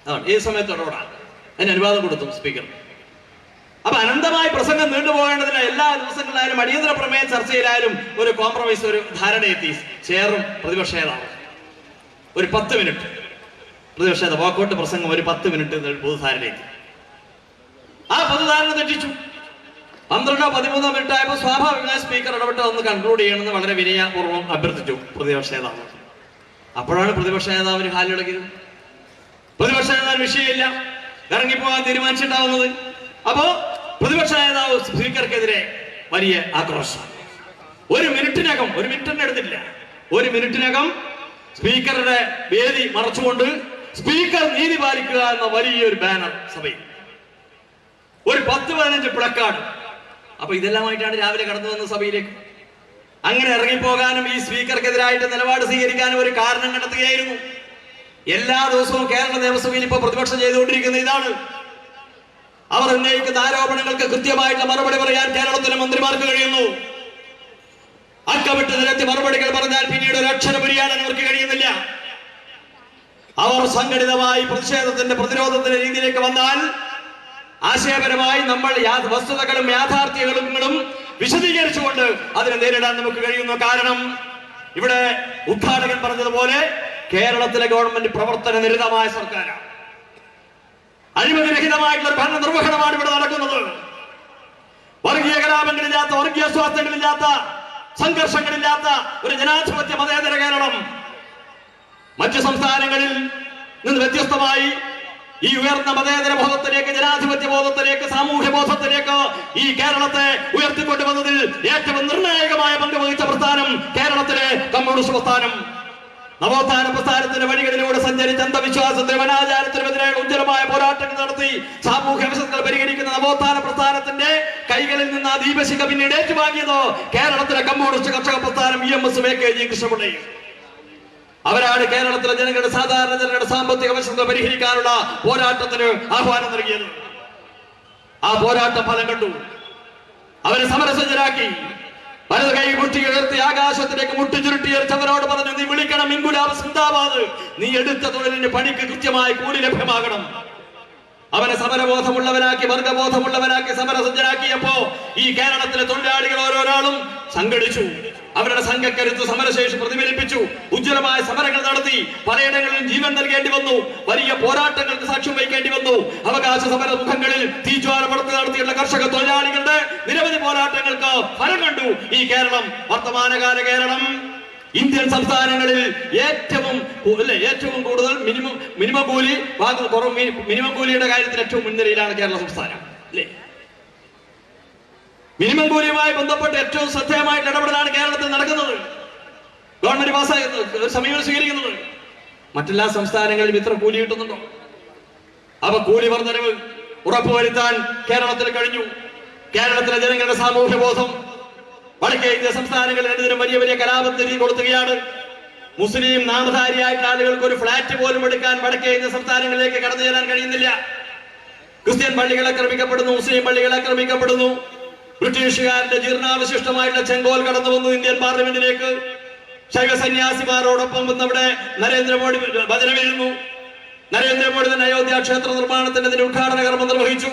അതാണ് ഏത് സമയത്ത് ഇടപെടാം. അതിന് അനുവാദം കൊടുത്തു സ്പീക്കർ. അപ്പൊ അനന്തമായി പ്രസംഗം നീണ്ടുപോകേണ്ടതിന് എല്ലാ ദിവസങ്ങളിലായാലും അടിയന്തര പ്രമേയം ചർച്ചയിലായാലും ഒരു കോംപ്രമൈസ്, ഒരു ധാരണയെത്തി. ചെയറും പ്രതിപക്ഷ നേതാവും ഒരു 10 മിനിറ്റ്, പ്രതിപക്ഷ നേതാവ് വാക്കൗട്ട് പ്രസംഗം ഒരു 10 മിനിറ്റ് പൊതുധാരണയെത്തി. ആ പൊതുധാരണ തെറ്റിച്ചു. 12 13 മിനിറ്റ് ആയപ്പോൾ സ്വാഭാവികമായി സ്പീക്കർ ഇടപെട്ട് ഒന്ന് കൺക്ലൂഡ് ചെയ്യണമെന്ന് വളരെ വിനയപൂർവ്വം അഭ്യർത്ഥിച്ചു പ്രതിപക്ഷ നേതാവ്. അപ്പോഴാണ് പ്രതിപക്ഷ നേതാവിന് കാലിളകിയത്. പ്രതിപക്ഷ നേതാവിന് വിഷയമില്ല, ഇറങ്ങിപ്പോകാൻ തീരുമാനിച്ചിട്ടുണ്ടാവുന്നത്. അപ്പോ പ്രതിപക്ഷ നേതാവ് സ്പീക്കർക്കെതിരെ വലിയ ആക്രോശം. ഒരു മിനിറ്റിനെ എടുത്തില്ല, ഒരു മിനിറ്റിനകം സ്പീക്കറുടെ വേദി മറച്ചുകൊണ്ട് സ്പീക്കർ നീതി പാലിക്കുക എന്ന വലിയൊരു ബാനർ സഭയിൽ, ഒരു 10-15 പ്ലക്കാർഡ്. അപ്പൊ ഇതെല്ലാമായിട്ടാണ് രാവിലെ കടന്നു വന്ന സഭയിലേക്ക്. അങ്ങനെ ഇറങ്ങിപ്പോകാനും ഈ സ്പീക്കർക്കെതിരായിട്ട് നിലപാട് സ്വീകരിക്കാനും ഒരു കാരണം കണ്ടെത്തുകയായിരുന്നു. എല്ലാ ദിവസവും കേരള നിയമസഭയിൽ ഇപ്പൊ പ്രതിപക്ഷം ചെയ്തുകൊണ്ടിരിക്കുന്ന ഇതാണ്. അവർ ഉന്നയിക്കുന്ന ആരോപണങ്ങൾക്ക് കൃത്യമായിട്ടുള്ള മറുപടി പറയാൻ കേരളത്തിലെ മന്ത്രിമാർക്ക് കഴിയുന്നു. അക്കമിട്ട് നിരത്തി മറുപടികൾ പറഞ്ഞാൽ പിന്നീട് ഒരു അക്ഷരം ഉരിയാടാൻ അവർക്ക് കഴിയുന്നില്ല. അവർ സംഘടിതമായി പ്രതിഷേധത്തിന്റെ പ്രതിരോധത്തിന്റെ രീതിയിലേക്ക് വന്നാൽ ആശയപരമായി നമ്മൾ വസ്തുതകളും യാഥാർത്ഥ്യങ്ങളും വിശദീകരിച്ചുകൊണ്ട് അതിനെ നേരിടാൻ നമുക്ക് കഴിയുന്നു. കാരണം ഇവിടെ ഉദ്ഘാടകൻ പറഞ്ഞതുപോലെ കേരളത്തിലെ ഗവൺമെന്റ് പ്രവർത്തന നിരതമായ സർക്കാരാണ്. അഴിമതിരഹിതമായിട്ടുള്ള ഒരു ഭരണ നിർവഹണമാണ് ഇവിടെ നടക്കുന്നത്. വർഗീയ കലാപങ്ങളില്ലാത്ത, വർഗീയ സ്വാർത്ഥങ്ങളില്ലാത്ത, സംഘർഷങ്ങളില്ലാത്ത ഒരു ജനാധിപത്യ മതേതര കേരളം. മറ്റു സംസ്ഥാനങ്ങളിൽ നിന്ന് വ്യത്യസ്തമായി ഈ ഉയർന്ന മതേതര ബോധത്തിലേക്ക്, ജനാധിപത്യ ബോധത്തിലേക്ക്, സാമൂഹ്യ ബോധത്തിലേക്ക് ഈ കേരളത്തെ ഉയർത്തിക്കൊണ്ടുവന്നതിൽ ഏറ്റവും നിർണായകമായ പങ്ക് വഹിച്ച പ്രസ്ഥാനം കേരളത്തിലെ കമ്മ്യൂണിസ്റ്റ് പ്രസ്ഥാനം. നവോത്ഥാന പ്രസ്ഥാനത്തിന്റെ വഴികളിലൂടെ സഞ്ചരിച്ച അന്ധവിശ്വാസത്തിനും അനാചാരത്തിനുമെതിരെ ഉജ്ജ്വലമായ പോരാട്ടങ്ങൾ നടത്തി സാമൂഹ്യ പ്രശ്നങ്ങൾ പരിഹരിക്കുന്ന നവോത്ഥാന പ്രസ്ഥാനത്തിന്റെ കൈകളിൽ നിന്ന് ആ ദീപശിഖ പിന്നീട് ഏറ്റുവാങ്ങിയത് കേരളത്തിലെ കമ്മ്യൂണിസ്റ്റ് കർഷക പ്രസ്ഥാനം EMS AKG കൃഷ്ണപിള്ളയും. അവരാണ് കേരളത്തിലെ ജനങ്ങളുടെ, സാധാരണ ജനങ്ങളുടെ സാമ്പത്തിക പ്രശ്നങ്ങൾ പരിഹരിക്കാനുള്ള പോരാട്ടത്തിന് ആഹ്വാനം നൽകിയത്. ആ പോരാട്ടം ഫലം കണ്ടു. അവരെ സമരസജ്ജരാക്കി. വലത് കൈ മുട്ടി ഉയർത്തി ആകാശത്തിലേക്ക് മുട്ടി ചുരുട്ടിയവരോട് പറഞ്ഞു, നീ വിളിക്കണം ഇൻകുലാബ് സിന്ദാബാദ്, നീ എടുത്ത തൊഴിലിന് പണിക്ക് കൃത്യമായി കൂലി ലഭ്യമാകണം. അവനെ സമരബോധമുള്ളവനാക്കി, വർഗബോധമുള്ളവനാക്കി സമരസജ്ജനാക്കിയപ്പോ ഈ കേരളത്തിലെ തൊഴിലാളികൾ ഓരോരാളും സംഘടിച്ചു. അവരുടെ സംഘക്കരുത്ത്, സമരശേഷി പ്രതിഫലിപ്പിച്ചു. ഉജ്ജ്വലമായ സമരങ്ങൾ നടത്തി. പലയിടങ്ങളിലും ജീവൻ നൽകേണ്ടി വന്നു. വലിയ പോരാട്ടങ്ങൾക്ക് സാക്ഷ്യം വഹിക്കേണ്ടി വന്നു. അവകാശ സമര മുഖങ്ങളിൽ തീജ്വാല പടർത്തി നടത്തിയുള്ള കർഷക തൊഴിലാളികളുടെ നിരവധി പോരാട്ടങ്ങൾക്ക് ഫലം കണ്ടു ഈ കേരളം. വർത്തമാനകാല കേരളം ഇന്ത്യൻ സംസ്ഥാനങ്ങളിൽ ഏറ്റവും കൂടുതൽ മിനിമം കൂലിയുടെ കാര്യത്തിൽ ഏറ്റവും മുൻനിരയിലാണ് കേരള സംസ്ഥാനം, അല്ലേ? മിനിമം കൂലിയുമായി ബന്ധപ്പെട്ട് ഏറ്റവും ശ്രദ്ധേയമായിട്ട് ഇടപെടലാണ് കേരളത്തിൽ നടക്കുന്നത്. ഗവൺമെന്റ് സമീപനം സ്വീകരിക്കുന്നത്. മറ്റെല്ലാ സംസ്ഥാനങ്ങളിലും ഇത്ര കൂലി കിട്ടുന്നുണ്ടോ? അപ്പൊ കൂലി വർധനവ് ഉറപ്പുവരുത്താൻ കേരളത്തിൽ കഴിഞ്ഞു. കേരളത്തിലെ ജനങ്ങളുടെ സാമൂഹ്യ ബോധം വടക്കേ ഇന്ത്യ സംസ്ഥാനങ്ങളിൽ രണ്ടിനും വലിയ വലിയ കലാപത്തിന് കൊടുക്കുകയാണ്. മുസ്ലിം നാമധാരിയായിട്ടുള്ള ആളുകൾക്ക് ഒരു ഫ്ലാറ്റ് പോലും എടുക്കാൻ വടക്കേ ഇന്ത്യ സംസ്ഥാനങ്ങളിലേക്ക് കടന്നു ചെല്ലാൻ കഴിയുന്നില്ല. ക്രിസ്ത്യൻ പള്ളികൾ ആക്രമിക്കപ്പെടുന്നു, മുസ്ലിം പള്ളികൾ ആക്രമിക്കപ്പെടുന്നു. ബ്രിട്ടീഷുകാരുടെ ജീർണാവശിഷ്ടമായിട്ടുള്ള ചെങ്കോൽ കടന്നു വന്നു ഇന്ത്യൻ പാർലമെന്റിലേക്ക്. ശൈവ സന്യാസിമാരോടൊപ്പം വന്നവിടെ നരേന്ദ്രമോദി വചനമിരുന്നു. നരേന്ദ്രമോദി തന്നെ അയോധ്യ ക്ഷേത്ര നിർമ്മാണത്തിന്റെ ഉദ്ഘാടന കർമ്മം നിർവഹിച്ചു.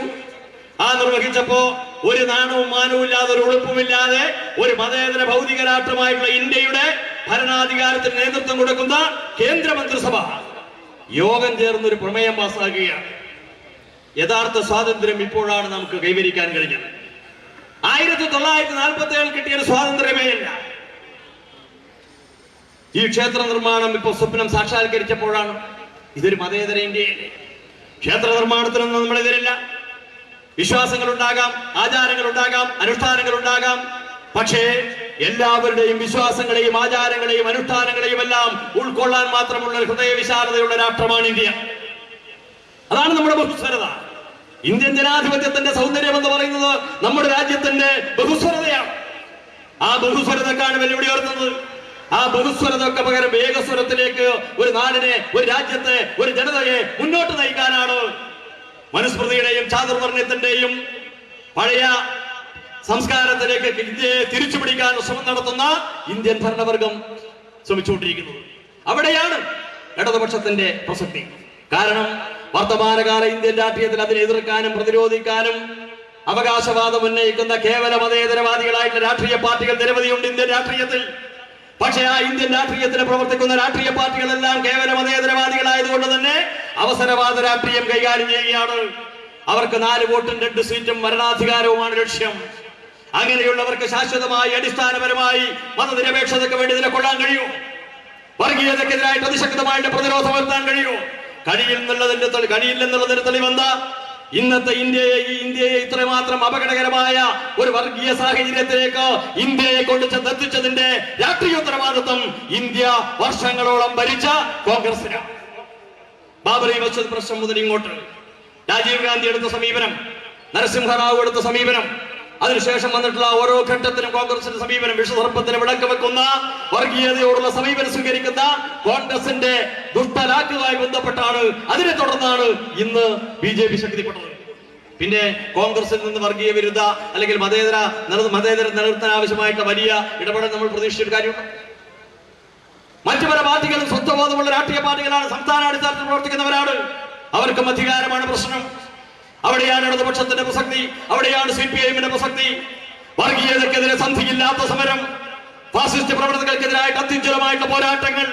ആ നിർവഹിച്ചപ്പോ ഒരു നാണവും മാനവും ഇല്ലാതെ, ഒരു ഉളുപ്പുമില്ലാതെ, ഒരു മതേതര ഭൗതിക രാഷ്ട്രമായിട്ടുള്ള ഇന്ത്യയുടെ ഭരണാധികാരത്തിന് നേതൃത്വം കൊടുക്കുന്ന കേന്ദ്രമന്ത്രിസഭ യോഗം ചേർന്നൊരു പ്രമേയം പാസ്സാക്കുകയാണ്. യഥാർത്ഥ സ്വാതന്ത്ര്യം ഇപ്പോഴാണ് നമുക്ക് കൈവരിക്കാൻ കഴിഞ്ഞത്. 1947 കിട്ടിയൊരു സ്വാതന്ത്ര്യമേ ഇല്ല. ഈ ക്ഷേത്ര നിർമ്മാണം ഇപ്പൊ സ്വപ്നം സാക്ഷാത്കരിച്ചപ്പോഴാണ്. ഇതൊരു മതേതര ഇന്ത്യയല്ലേ? ക്ഷേത്ര നിർമ്മാണത്തിനൊന്നും നമ്മളെതിരില്ല. വിശ്വാസങ്ങൾ ഉണ്ടാകാം, ആചാരങ്ങൾ ഉണ്ടാകാം, അനുഷ്ഠാനങ്ങൾ ഉണ്ടാകാം. പക്ഷേ എല്ലാവരുടെയും വിശ്വാസങ്ങളെയും ആചാരങ്ങളെയും അനുഷ്ഠാനങ്ങളെയും എല്ലാം ഉൾക്കൊള്ളാൻ മാത്രമുള്ള ഹൃദയവിശാലതയുള്ള രാഷ്ട്രമാണ് ഇന്ത്യ. അതാണ് നമ്മുടെ ബഹുസ്വരത. ഇന്ത്യൻ ജനാധിപത്യത്തിന്റെ സൗന്ദര്യം എന്ന് പറയുന്നത് നമ്മുടെ രാജ്യത്തിന്റെ ബഹുസ്വരതയാണ്. ആ ബഹുസ്വരതക്കാണ് വെല്ലുവിളി ഉയർത്തുന്നത്. ആ ബഹുസ്വരതയ്ക്ക് പകരം ഏകസ്വരത്തിലേക്ക് ഒരു നാടിനെ, ഒരു രാജ്യത്തെ, ഒരു ജനതയെ മുന്നോട്ട് നയിക്കാനാണ് മനുസ്മൃതിയുടെയും ചാതുർവർണ്ണയത്തിന്റെയും പഴയ സംസ്കാരത്തിലേക്ക് ഇന്ത്യയെ തിരിച്ചുപിടിക്കാൻ ശ്രമം നടത്തുന്ന ഇന്ത്യൻ ഭരണവർഗം ശ്രമിച്ചുകൊണ്ടിരിക്കുന്നത്. അവിടെയാണ് ഇടതുപക്ഷത്തിന്റെ പ്രസക്തി. കാരണം വർത്തമാനകാല ഇന്ത്യൻ രാഷ്ട്രീയത്തിൽ അതിനെ എതിർക്കാനും പ്രതിരോധിക്കാനും അവകാശവാദം ഉന്നയിക്കുന്ന കേവല മതേതരവാദികളായിട്ടുള്ള രാഷ്ട്രീയ പാർട്ടികൾ നിരവധിയുണ്ട് ഇന്ത്യൻ രാഷ്ട്രീയത്തിൽ. പക്ഷേ ആ ഇന്ത്യൻ രാഷ്ട്രീയത്തിന് പ്രവർത്തിക്കുന്ന രാഷ്ട്രീയ പാർട്ടികളെല്ലാം കേവല മതേതരവാദികളായതുകൊണ്ട് തന്നെ അവസരവാദ രാഷ്ട്രീയം കൈകാര്യം ചെയ്യുകയാണ്. അവർക്ക് 4 വോട്ടും 2 സീറ്റും ഭരണാധികാരവുമാണ് ലക്ഷ്യം. അങ്ങനെയുള്ളവർക്ക് ശാശ്വതമായി അടിസ്ഥാനപരമായി മതനിരപേക്ഷതയ്ക്ക് വേണ്ടി നിലകൊള്ളാൻ കഴിയൂ? വർഗീയതക്കെതിരായിട്ട് അതിശക്തമായിട്ട് പ്രതിരോധം വരുത്താൻ കഴിയൂ? കഴിയില്ലെന്നുള്ളതിന്റെ തെളിവെന്താ? ഇന്നത്തെ ഇന്ത്യയെ ഇത്രമാത്രം അപകടകരമായ ഒരു വർഗീയ സാഹചര്യത്തിലേക്ക് ഇന്ത്യയെ കൊണ്ട് ചെന്നെത്തിച്ചതിന്റെ രാഷ്ട്രീയ ഉത്തരവാദിത്വം ഇന്ത്യ വർഷങ്ങളോളം ഭരിച്ച കോൺഗ്രസിനാണ്. ബാബറി മസ്ജിദ് പ്രശ്നം മുതൽ ഇങ്ങോട്ട് രാജീവ് ഗാന്ധി എടുത്ത സമീപനം, നരസിംഹറാവു എടുത്ത സമീപനം, അതിനുശേഷം വന്നിട്ടുള്ള ഓരോ ഘട്ടത്തിനും കോൺഗ്രസിന്റെ സമീപനം, വിഷസർപ്പത്തിന് വിളക്ക് വെക്കുന്ന വർഗീയതയോടുള്ള സമീപനം സ്വീകരിക്കുന്ന കോൺഗ്രസിന്റെ ദുഷ്ടലാക്കുമായി ബന്ധപ്പെട്ടാണ്, അതിനെ തുടർന്നാണ് ഇന്ന് BJP ശക്തിപ്പെട്ടത്. പിന്നെ കോൺഗ്രസിൽ നിന്ന് വർഗീയ വിരുദ്ധ അല്ലെങ്കിൽ മതേതര നിലനിർത്താൻ ആവശ്യമായിട്ട് വലിയ ഇടപെടൽ നമ്മൾ പ്രതീക്ഷിച്ചൊരു കാര്യമുണ്ട്. മറ്റു പല പാർട്ടികളും സ്വത്വബോധമുള്ള രാഷ്ട്രീയ പാർട്ടികളാണ്, സംസ്ഥാന അടിസ്ഥാനത്തിൽ പ്രവർത്തിക്കുന്നവരാണ്. അവർക്കും അധികാരമാണ് പ്രശ്നം. അവിടെയാണ് ഇടതുപക്ഷത്തിന്റെ പ്രസക്തി, അവിടെയാണ് CPIM-ന്റെ പ്രസക്തി. വർഗീയതക്കെതിരെ സന്ധിയില്ലാത്ത സമരം, ഫാസിസ്റ്റ് പ്രവർത്തകർക്കെതിരായിട്ട് അത്യുജ്വലമായിട്ടുള്ള പോരാട്ടങ്ങൾ,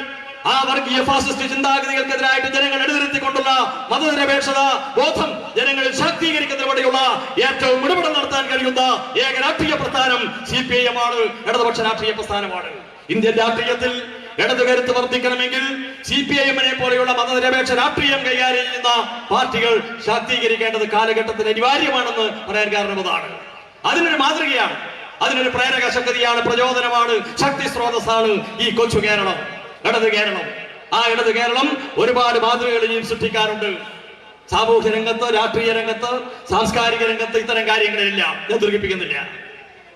ആ വർഗീയ ഫാസിസ്റ്റ് ചിന്താഗതികൾക്കെതിരായിട്ട് ജനങ്ങൾ എഴുതിരുത്തിക്കൊണ്ടുള്ള മതനിരപേക്ഷത ബോധം ജനങ്ങളിൽ ശാക്തീകരിക്കുന്നതിലൂടെയുള്ള ഏറ്റവും ഇടപെടൽ നടത്താൻ കഴിയുന്ന ഏക രാഷ്ട്രീയ പ്രസ്ഥാനം CPIM ആണ്, ഇടതുപക്ഷ രാഷ്ട്രീയ പ്രസ്ഥാനമാണ്. ഇന്ത്യൻ രാഷ്ട്രീയത്തിൽ ഇടതുകരുത്ത് വർദ്ധിക്കണമെങ്കിൽ CPIM-നെ പോലെയുള്ള മതനിരപേക്ഷ രാഷ്ട്രീയം കൈകാര്യം ചെയ്യുന്ന പാർട്ടികൾ ശാക്തീകരിക്കേണ്ടത് കാലഘട്ടത്തിന് അനിവാര്യമാണെന്ന് പറയാൻ കാരണം അതാണ്. അതിനൊരു മാതൃകയാണ്, അതിനൊരു പ്രേരക ശക്തിയാണ്, പ്രചോദനമാണ്, ശക്തി സ്രോതസ്സാണ് ഈ കൊച്ചു കേരളം, ഇടത് കേരളം. ആ ഇടത് കേരളം ഒരുപാട് മാതൃകകൾ ഇനിയും സൃഷ്ടിക്കാറുണ്ട്. സാമൂഹ്യ രംഗത്ത്, രാഷ്ട്രീയ രംഗത്ത്, സാംസ്കാരിക രംഗത്ത് ഇത്തരം കാര്യങ്ങളിലെല്ലാം ഞാൻ ദീർഘിപ്പിക്കുന്നില്ല.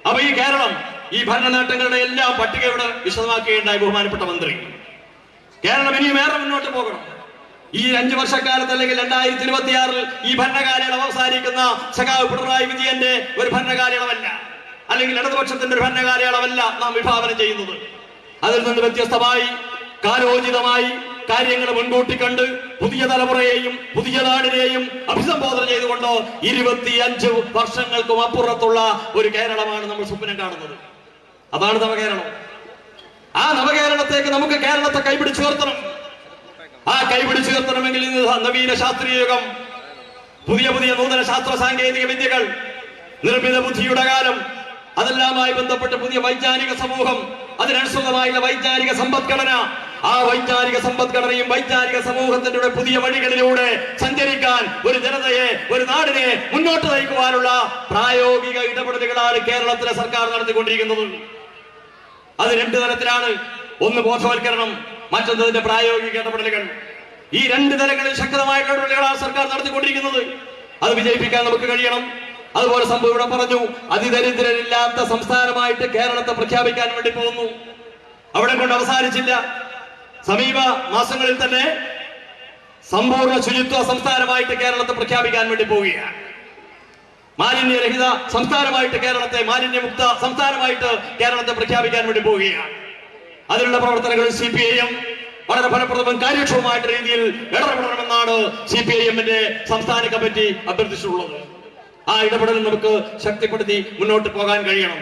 അപ്പൊ ഈ കേരളം ഈ ഭരണ നേട്ടങ്ങളുടെ എല്ലാം പട്ടികയോട് വിശദമാക്കുകയുണ്ടായി ബഹുമാനപ്പെട്ട മന്ത്രി. കേരളം ഇനിയും ഏറെ മുന്നോട്ട് പോകണം. ഈ 5 വർഷക്കാലത്ത് അല്ലെങ്കിൽ 2026 ഈ ഭരണകാലയളവ് അവസാനിക്കുന്ന സഖാവ് പിണറായി വിജയന്റെ ഒരു ഭരണകാലയളവല്ല, അല്ലെങ്കിൽ ഇടതുപക്ഷത്തിന്റെ ഒരു ഭരണകാലയളവല്ല നാം വിഭാവനം ചെയ്യുന്നത്. അതിൽ നിന്ന് വ്യത്യസ്തമായി കാലോചിതമായി കാര്യങ്ങൾ മുൻകൂട്ടി കണ്ട് പുതിയ തലമുറയെയും പുതിയ നാടിനെയും അഭിസംബോധന ചെയ്തുകൊണ്ട് 25 വർഷങ്ങൾക്കും അപ്പുറത്തുള്ള ഒരു കേരളമാണ് നമ്മൾ സ്വപ്നം കാണുന്നത്. അതാണ് നവകേരളം. ആ നവകേരളത്തേക്ക് നമുക്ക് കേരളത്തെ കൈപിടിച്ചുയർത്തണം. ആ കൈപിടിച്ചുയർത്തണമെങ്കിൽ ഇന്ന് നവീന ശാസ്ത്രീയ യുഗം, പുതിയ നൂതന ശാസ്ത്ര സാങ്കേതിക വിദ്യകൾ, നിർമ്മിത ബുദ്ധിയുടെ കാലം, അതെല്ലാമായി ബന്ധപ്പെട്ട് പുതിയ വൈജ്ഞാനിക സമൂഹം, അതിനനുസൃതമായുള്ള വൈജ്ഞാനിക സമ്പദ്ഘടന, ആ വൈജ്ഞാനിക സമ്പദ്ഘടനയും വൈജ്ഞാനിക സമൂഹത്തിന്റെ പുതിയ വഴികളിലൂടെ സഞ്ചരിക്കാൻ ഒരു ജനതയെ, ഒരു നാടിനെ മുന്നോട്ട് നയിക്കുവാനുള്ള പ്രായോഗിക ഇടപെടലുകളാണ് കേരളത്തിലെ സർക്കാർ നടത്തിക്കൊണ്ടിരിക്കുന്നത്. അത് 2 തലത്തിലാണ്. ഒന്ന് ബോധവൽക്കരണം, മറ്റൊന്നതിന്റെ പ്രായോഗിക ഇടപെടലുകൾ. ഈ 2 തലങ്ങളിൽ ശക്തമായ ഇടപെടലുകളാണ് സർക്കാർ നടത്തിക്കൊണ്ടിരിക്കുന്നത്. അത് വിജയിപ്പിക്കാൻ നമുക്ക് കഴിയണം. അതുപോലെ സംഭവം ഇവിടെ പറഞ്ഞു, അതിദരിദ്രരില്ലാത്ത സംസ്ഥാനമായിട്ട് കേരളത്തെ പ്രഖ്യാപിക്കാൻ വേണ്ടി പോകുന്നു. അവിടെ കൊണ്ട് അവസാനിച്ചില്ല. സമീപ മാസങ്ങളിൽ തന്നെ സമ്പൂർണ്ണ ശുചിത്വ സംസ്ഥാനമായിട്ട് കേരളത്തെ പ്രഖ്യാപിക്കാൻ വേണ്ടി പോവുകയാണ്. മാലിന്യരഹിത സംസ്ഥാനമായിട്ട് കേരളത്തെ, മാലിന്യമുക്ത സംസ്ഥാനമായിട്ട് കേരളത്തെ പ്രഖ്യാപിക്കാൻ വേണ്ടി പോവുകയാണ്. അതിനുള്ള പ്രവർത്തനങ്ങൾ CPIM വളരെ ഫലപ്രദവും കാര്യക്ഷമമായിട്ട് രീതിയിൽ ഇടപെടണമെന്നാണ് CPIM-ന്റെ സംസ്ഥാന കമ്മിറ്റി അഭ്യർത്ഥിച്ചിട്ടുള്ളത്. ആ ഇടപെടൽ നമുക്ക് ശക്തിപ്പെടുത്തി മുന്നോട്ട് പോകാൻ കഴിയണം.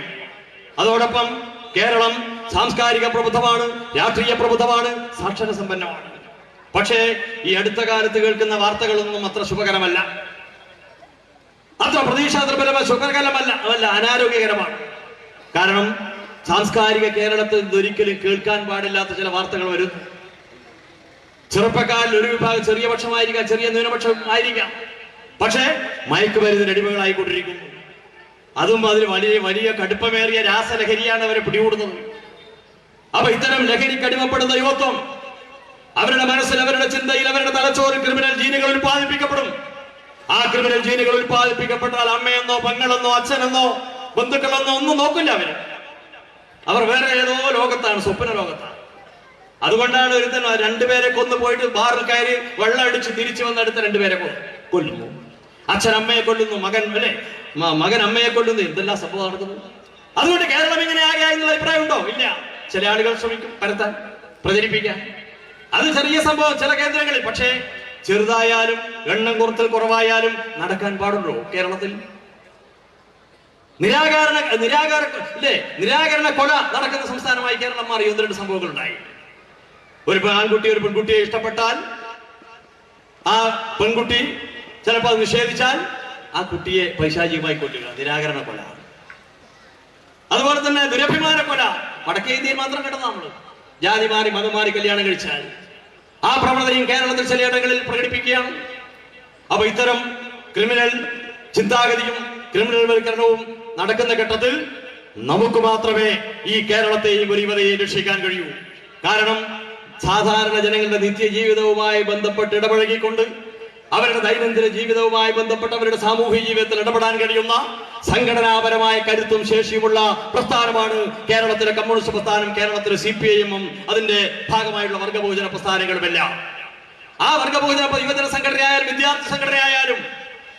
അതോടൊപ്പം കേരളം സാംസ്കാരിക പ്രബുദ്ധമാണ്, രാഷ്ട്രീയ പ്രബുദ്ധമാണ്, സാക്ഷര സമ്പന്നമാണ്. പക്ഷേ ഈ അടുത്ത കാലത്ത് കേൾക്കുന്ന വാർത്തകളൊന്നും അത്ര ശുഭകരമല്ല, അത്ര പ്രതീക്ഷാതൃപരമായ ശുഭകരമല്ല, അനാരോഗ്യകരമാണ്. കാരണം സാംസ്കാരിക കേരളത്തിൽ ഒരിക്കലും കേൾക്കാൻ പാടില്ലാത്ത ചില വാർത്തകൾ വരുന്നു. ചെറുപ്പക്കാരിൽ ഒരു വിഭാഗം ചെറിയ പക്ഷമായിരിക്കാം, ചെറിയ ന്യൂനപക്ഷം ആയിരിക്കാം, പക്ഷേ മയക്കുമരുന്നിന് അടിമകളായിക്കൊണ്ടിരിക്കുന്നു. അതും അതിൽ വലിയ വലിയ കടുപ്പമേറിയ രാസലഹരിയാണ് അവരെ പിടികൂടുന്നത്. അപ്പൊ ഇത്തരം ലഹരിക്ക് അടിമപ്പെടുന്ന യുവത്വം അവരുടെ മനസ്സിൽ, അവരുടെ ചിന്തയിൽ, അവരുടെ തലച്ചോറിൽ ക്രിമിനൽ ജീനുകൾ ഉൽപ്പാദിപ്പിക്കപ്പെടും. ആ ക്രിമിനൽ ജീനുകൾ ഉൽപ്പാദിപ്പിക്കപ്പെട്ടാൽ അമ്മയെന്നോ പെങ്ങളെന്നോ അച്ഛനെന്നോ ബന്ധുക്കളെന്നോ ഒന്നും നോക്കില്ല അവർ വേറെ ഏതോ ലോകത്താണ്, സ്വപ്ന ലോകത്താണ്. അതുകൊണ്ടാണ് ഒരുത്തൻ രണ്ടുപേരെ കൊന്നു പോയിട്ട് ബാറിൽ കയറി വെള്ളം അടിച്ച് തിരിച്ചു വന്നെടുത്ത് രണ്ടുപേരെ കൊല്ലുന്നു. അച്ഛൻ അമ്മയെ കൊല്ലുന്നു, മകൻ അമ്മയെ കൊല്ലുന്നു. എന്തെല്ലാം സംഭവം നടക്കുന്നു? അതുകൊണ്ട് കേരളം ഇങ്ങനെ ആകെ എന്നുള്ള അഭിപ്രായം ഉണ്ടോ? ഇല്ല. ചില ആളുകൾ ശ്രമിക്കും പരത്താൻ, പ്രചരിപ്പിക്കാൻ. അത് ചെറിയ സംഭവം ചില കേന്ദ്രങ്ങളിൽ. പക്ഷേ ചെറുതായാലും എണ്ണം കുറവായാലും നടക്കാൻ പാടുള്ളൂ കേരളത്തിൽ. നിരാകരണ കൊല നടക്കുന്ന സംസ്ഥാനമായി കേരളം മാറി. 1-2 സംഭവങ്ങൾ ഉണ്ടായി. ഒരു ആൺകുട്ടി ഒരു പെൺകുട്ടിയെ ഇഷ്ടപ്പെട്ടാൽ ആ പെൺകുട്ടി ചിലപ്പോൾ അത് നിഷേധിച്ചാൽ ആ കുട്ടിയെ പൈശാചികമായി കൊല്ലുക, നിരാകരണ കൊല. അതുപോലെ തന്നെ ദുരഭിമാന കൊല വടക്കേ ഇന്ത്യയിൽ മാത്രം കിടന്ന നമ്മൾ. ജാതി മാറി മതം മാറി കല്യാണം കഴിച്ചാൽ ആ പ്രവണതയും കേരളത്തിൽ ചിലയിടങ്ങളിൽ പ്രകടിപ്പിക്കുകയാണ്. അപ്പൊ ഇത്തരം ക്രിമിനൽ ചിന്താഗതിയും ക്രിമിനൽ വൽക്കരണവും നടക്കുന്ന ഘട്ടത്തിൽ നമുക്ക് മാത്രമേ ഈ കേരളത്തെയും ഒരു യുവതയെയും രക്ഷിക്കാൻ കഴിയൂ. കാരണം സാധാരണ ജനങ്ങളുടെ നിത്യജീവിതവുമായി ബന്ധപ്പെട്ട് ഇടപഴകിക്കൊണ്ട് അവരുടെ ദൈനംദിന ജീവിതവുമായി ബന്ധപ്പെട്ട് അവരുടെ സാമൂഹിക ജീവിതത്തിൽ ഇടപെടാൻ കഴിയുന്ന സംഘടനാപരമായ കരുത്തും ശേഷിയുമുള്ള പ്രസ്ഥാനമാണ് കേരളത്തിലെ കമ്മ്യൂണിസ്റ്റ് പ്രസ്ഥാനം, കേരളത്തിലെ CPIM അതിന്റെ ഭാഗമായുള്ള വർഗബഹുജന പ്രസ്ഥാനങ്ങളുമെല്ലാം. ആ വർഗബഹുജന യുവജന സംഘടനയായാലും വിദ്യാർത്ഥി സംഘടനയായാലും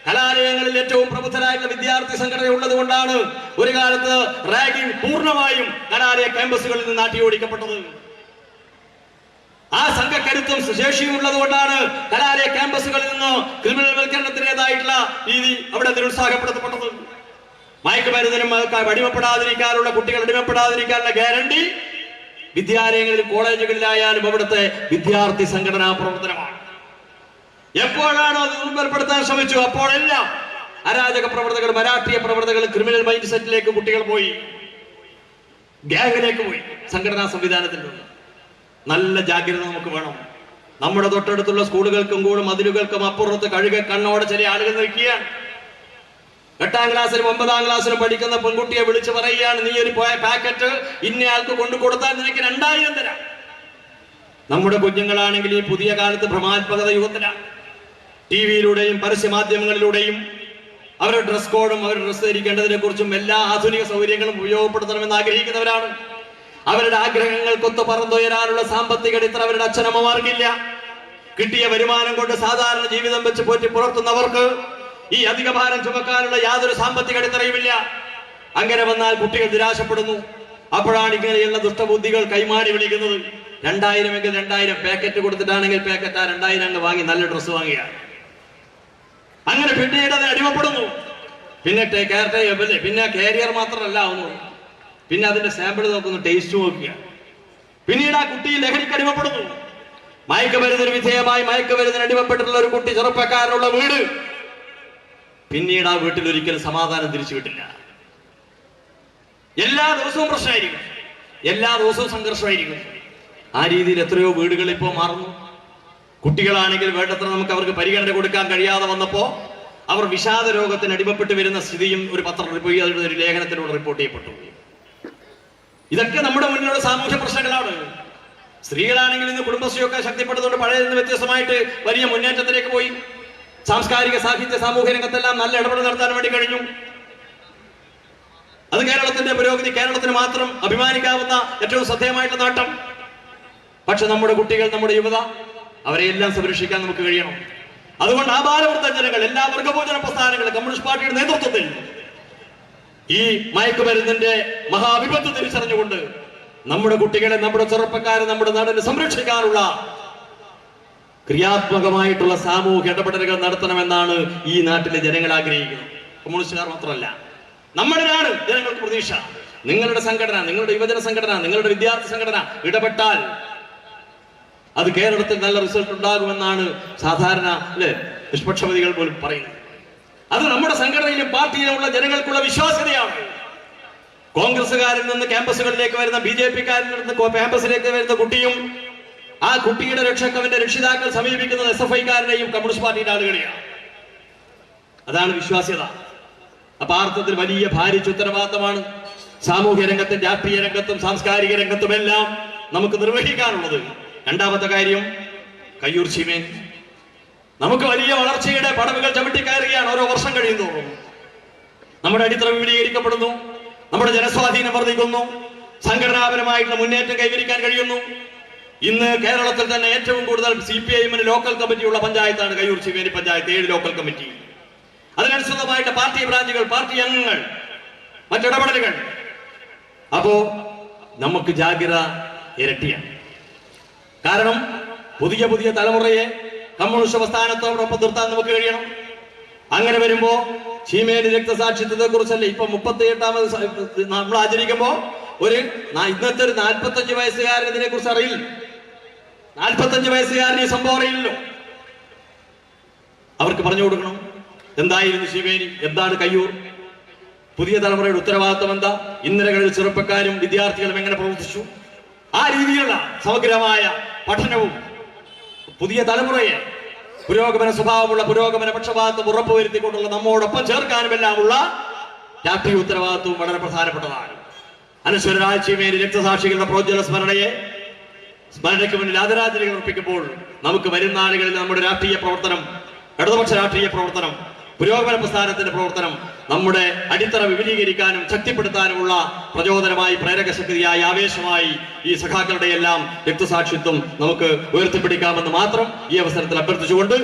കലാലയങ്ങളിൽ ഏറ്റവും പ്രബുദ്ധരായിട്ടുള്ള വിദ്യാർത്ഥി സംഘടന ഉള്ളത് കൊണ്ടാണ് ഒരു കാലത്ത് റാഗിംഗ് പൂർണ്ണമായും കലാലയ ക്യാമ്പസുകളിൽ നിന്ന് നാട്ടിയോടിക്കപ്പെട്ടത്. ആ സംഘക്കരുത്തും ശേഷിയും ഉള്ളത് കൊണ്ടാണ് കലാലയ ക്യാമ്പസുകളിൽ നിന്ന് ക്രിമിനൽ വൽക്കരണത്തിൻ്റെതായിട്ടുള്ള രീതി അവിടെ നിരുത്സാഹപ്പെടുത്തപ്പെട്ടത്. മയക്കുമരുന്നിനും അടിമപ്പെടാതിരിക്കാനുള്ള, കുട്ടികൾ അടിമപ്പെടാതിരിക്കാനുള്ള ഗ്യാരണ്ടി വിദ്യാലയങ്ങളിലും കോളേജുകളിലായാലും അവിടുത്തെ വിദ്യാർത്ഥി സംഘടനാ പ്രവർത്തനമാണ്. എപ്പോഴാണോ അത് ദുർബലപ്പെടുത്താൻ ശ്രമിച്ചു അപ്പോഴെല്ലാം അരാജക പ്രവർത്തകർ, രാഷ്ട്രീയ പ്രവർത്തകർ ക്രിമിനൽ മൈൻഡ് സെറ്റിലേക്ക് കുട്ടികൾ പോയി, ഗ്യാങ്ങിലേക്ക് പോയി. സംഘടനാ സംവിധാനത്തിൽ നിന്ന് നല്ല ജാഗ്രത നമുക്ക് വേണം. നമ്മുടെ തൊട്ടടുത്തുള്ള സ്കൂളുകൾക്കും കൂടെ മതിലുകൾക്കും അപ്പുറത്ത് കണ്ണോടെ ചില ആളുകൾ നിൽക്കുകയാണ്. 8ാം ക്ലാസ്സിലും 9ാം ക്ലാസ്സിലും പഠിക്കുന്ന പെൺകുട്ടിയെ വിളിച്ച് പറയുകയാണ്, നീ ഒരു പാക്കറ്റ് ഇന്നയാൾക്ക് കൊണ്ടു കൊടുത്താൽ നിനക്ക് 2000 തരാം. നമ്മുടെ കുഞ്ഞുങ്ങളാണെങ്കിൽ ഈ പുതിയ കാലത്ത് ഭ്രമാത്മകത യുഗത്തിലാണ്. TV-യിലൂടെയും പരസ്യ മാധ്യമങ്ങളിലൂടെയും അവരുടെ ഡ്രസ് കോഡും അവരുടെ ഡ്രസ് ധരിക്കേണ്ടതിനെ കുറിച്ചും എല്ലാ ആധുനിക സൗകര്യങ്ങളും ഉപയോഗപ്പെടുത്തണമെന്ന് ആഗ്രഹിക്കുന്നവരാണ്. അവരുടെ ആഗ്രഹങ്ങൾക്കൊത്ത് പറന്നുയരാനുള്ള സാമ്പത്തിക അടിത്തറ അവരുടെ അച്ഛനമ്മമാർക്കില്ല. കിട്ടിയ വരുമാനം കൊണ്ട് സാധാരണ ജീവിതം വെച്ച് പോറ്റി പുലർത്തുന്നവർക്ക് ഈ അധിക ഭാരം ചുമക്കാനുള്ള യാതൊരു സാമ്പത്തിക അടിത്തറയുമില്ല. അങ്ങനെ വന്നാൽ കുട്ടികൾ നിരാശപ്പെടുന്നു. അപ്പോഴാണ് ഇങ്ങനെയുള്ള ദുഷ്ടബുദ്ധികൾ കൈമാറി വിളിക്കുന്നത്. 2000 എങ്കിൽ 2000 പാക്കറ്റ് കൊടുത്തിട്ടാണെങ്കിൽ പാക്കറ്റ് ആ 2000 അങ്ങ് വാങ്ങി നല്ല ഡ്രസ്സ് വാങ്ങിയ. അങ്ങനെ പിന്നീട് അതിന് അടിമപ്പെടുന്നു. പിന്നെ പിന്നെ കാരിയർ മാത്രമല്ല ഒന്നും, പിന്നെ അതിന്റെ സാമ്പിൾ നോക്കുന്നു, ടേസ്റ്റ് നോക്കുക. പിന്നീട് ആ കുട്ടി ലഹരിക്ക് അടിമപ്പെടുന്നു. മയക്കുമരുന്നിന് വിധേയമായി മയക്കുമരുന്നിന് അടിമപ്പെട്ടിട്ടുള്ള ഒരു കുട്ടി, ചെറുപ്പക്കാരനുള്ള വീട്, പിന്നീട് ആ വീട്ടിൽ ഒരിക്കലും സമാധാനം തിരിച്ചു കിട്ടില്ല. എല്ലാ ദിവസവും പ്രശ്നമായിരിക്കും, എല്ലാ ദിവസവും സംഘർഷമായിരിക്കും. ആ രീതിയിൽ എത്രയോ വീടുകൾ ഇപ്പോൾ മാറുന്നു. കുട്ടികളാണെങ്കിൽ വേണ്ടത്ര നമുക്ക് അവർക്ക് പരിഗണന കൊടുക്കാൻ കഴിയാതെ വന്നപ്പോ അവർ വിഷാദ രോഗത്തിന് അടിമപ്പെട്ട് വരുന്ന സ്ഥിതിയും ഒരു ഒരു ലേഖനത്തിലൂടെ റിപ്പോർട്ട് ചെയ്യപ്പെട്ടു. ഇതൊക്കെ നമ്മുടെ മുന്നിലുള്ള സാമൂഹ്യ പ്രശ്നങ്ങളാണ്. സ്ത്രീകളാണെങ്കിൽ ഇന്ന് കുടുംബശ്രീയൊക്കെ ശക്തിപ്പെട്ടതുകൊണ്ട് പഴയതിൽ നിന്ന് വ്യത്യസ്തമായിട്ട് വലിയ മുന്നേറ്റത്തിലേക്ക് പോയി. സാംസ്കാരിക, സാഹിത്യ, സാമൂഹ്യ രംഗത്തെല്ലാം നല്ല ഇടപെടൽ നടത്താൻ വേണ്ടി കഴിഞ്ഞു. അത് കേരളത്തിന്റെ പുരോഗതി, കേരളത്തിന് മാത്രം അഭിമാനിക്കാവുന്ന ഏറ്റവും ശ്രദ്ധേയമായിട്ടുള്ള നേട്ടം. പക്ഷെ നമ്മുടെ കുട്ടികൾ, നമ്മുടെ യുവത, അവരെയെല്ലാം സംരക്ഷിക്കാൻ നമുക്ക് കഴിയണം. അതുകൊണ്ട് ആ ബാലവൃദ്ധജനങ്ങൾ, എല്ലാ വർഗഭോജന പ്രസ്ഥാനങ്ങളും കമ്മ്യൂണിസ്റ്റ് പാർട്ടിയുടെ നേതൃത്വത്തിൽ ഈ മയക്കുമരുന്നിന്റെ മഹാവിപത്ത് തിരിച്ചറിഞ്ഞുകൊണ്ട് നമ്മുടെ കുട്ടികളെ, നമ്മുടെ ചെറുപ്പക്കാരെ, നമ്മുടെ നാടിനെ സംരക്ഷിക്കാനുള്ള ക്രിയാത്മകമായിട്ടുള്ള സാമൂഹ്യ ഇടപെടലുകൾ നടത്തണമെന്നാണ് ഈ നാട്ടിലെ ജനങ്ങൾ ആഗ്രഹിക്കുന്നത്. കമ്മ്യൂണിസ്റ്റുകാർ മാത്രമല്ല, നമ്മളിലാണ് ജനങ്ങൾക്ക് പ്രതീക്ഷ. നിങ്ങളുടെ സംഘടന, നിങ്ങളുടെ യുവജന സംഘടന, നിങ്ങളുടെ വിദ്യാർത്ഥി സംഘടന ഇടപെട്ടാൽ അത് കേരളത്തിൽ നല്ല റിസൾട്ട് ഉണ്ടാകുമെന്നാണ് സാധാരണ നിഷ്പക്ഷപതികൾ പോലും പറയുന്നത്. അത് നമ്മുടെ സംഘടനയിലും പാർട്ടിയിലുമുള്ള ജനങ്ങൾക്കുള്ള വിശ്വാസ്യതയാണ്. കോൺഗ്രസുകാരിൽ നിന്ന് ക്യാമ്പസുകളിലേക്ക് വരുന്ന, BJP-കാരിൽ നിന്ന് ക്യാമ്പസിലേക്ക് വരുന്ന കുട്ടിയും ആ കുട്ടിയുടെ രക്ഷക് അവന്റെ രക്ഷിതാക്കൾ സമീപിക്കുന്നത് SFI-കാരനെയും കമ്മ്യൂണിസ്റ്റ് പാർട്ടിയുടെ ആളുകളെയാണ്. അതാണ് വിശ്വാസ്യത. അപ്പൊ ആ അർത്ഥത്തിൽ വലിയ ഭാരിച്ച ഉത്തരവാദിത്തമാണ് സാമൂഹ്യ രംഗത്തും രാഷ്ട്രീയ രംഗത്തും സാംസ്കാരിക രംഗത്തുമെല്ലാം നമുക്ക് നിർവഹിക്കാനുള്ളത്. രണ്ടാമത്തെ കാര്യം, കയ്യൂർ ചീമേൻ നമുക്ക് വലിയ വളർച്ചയുടെ പടവുകൾ ചവിട്ടിക്കയറുകയാണ്. ഓരോ വർഷം കഴിയുന്തോറും നമ്മുടെ അടിത്തറ വിപുലീകരിക്കപ്പെടുന്നു, നമ്മുടെ ജനസ്വാധീനം വർദ്ധിക്കുന്നു, സംഘടനാപരമായിട്ടുള്ള മുന്നേറ്റം കൈവരിക്കാൻ കഴിയുന്നു. ഇന്ന് കേരളത്തിൽ തന്നെ ഏറ്റവും കൂടുതൽ CPIM-ന് ലോക്കൽ കമ്മിറ്റിയുള്ള പഞ്ചായത്താണ് കയ്യൂർ ചീമേനി പഞ്ചായത്ത്. 7 ലോക്കൽ കമ്മിറ്റി, അതിനനുസൃതമായിട്ട് പാർട്ടി ബ്രാഞ്ചുകൾ, പാർട്ടി അംഗങ്ങൾ, മറ്റിടപെടലുകൾ. അപ്പോ നമുക്ക് ജാഗ്രത ഇരട്ടിയാണ്. കാരണം പുതിയ പുതിയ തലമുറയെ കമ്മ്യൂണിസ്റ്റ് പ്രസ്ഥാനത്തോടൊപ്പം നിർത്താൻ നമുക്ക് കഴിയണം. അങ്ങനെ വരുമ്പോ ചീമേനി രക്തസാക്ഷിത്വത്തെ കുറിച്ചല്ലേ ഇപ്പൊ 38ാമത് നമ്മൾ ആചരിക്കുമ്പോ ഇന്നത്തെ ഒരു 45 വയസ്സുകാരൻ ഇതിനെ കുറിച്ച് അറിയില്ല. 45 വയസ്സുകാരൻ ഈ സംഭവം അറിയില്ലല്ലോ. അവർക്ക് പറഞ്ഞു കൊടുക്കണം എന്തായിരുന്നു ചീമേനി, എന്താണ് കയ്യൂർ, പുതിയ തലമുറയുടെ ഉത്തരവാദിത്വം എന്താ, ഇന്നലകളിൽ ചെറുപ്പക്കാരും വിദ്യാർത്ഥികളും എങ്ങനെ പ്രവർത്തിച്ചു. ആ രീതിയിലുള്ള സമഗ്രമായ പഠനവും പുതിയ തലമുറയെ പുരോഗമന സ്വഭാവമുള്ള പുരോഗമന പക്ഷപാതത്വം ഉറപ്പുവരുത്തിക്കൊണ്ടുള്ള നമ്മോടൊപ്പം ചേർക്കാനുമെല്ലാമുള്ള രാഷ്ട്രീയ ഉത്തരവാദിത്വവും വളരെ പ്രധാനപ്പെട്ടതാണ്. അനശ്വരരായ ചീമേനി രക്തസാക്ഷികളുടെ പ്രോജ്വല സ്മരണയ്ക്ക് മുന്നിൽ ആദരാഞ്ജലികൾ അർപ്പിക്കുമ്പോൾ നമുക്ക് വരുന്ന നാളുകളിൽ നമ്മുടെ രാഷ്ട്രീയ പ്രവർത്തനം, ഇടതുപക്ഷ രാഷ്ട്രീയ പ്രവർത്തനം, പുരോഗമന പ്രസ്ഥാനത്തിന്റെ പ്രവർത്തനം നമ്മുടെ അടിത്തറ വിപുലീകരിക്കാനും ശക്തിപ്പെടുത്താനുമുള്ള പ്രചോദനമായി, പ്രേരക ശക്തിയായി, ആവേശമായി ഈ സഖാക്കളുടെ എല്ലാം രക്തസാക്ഷിത്വം നമുക്ക് ഉയർത്തിപ്പിടിക്കാമെന്ന് മാത്രം ഈ അവസരത്തിൽ അഭ്യർത്ഥിച്ചുകൊണ്ട്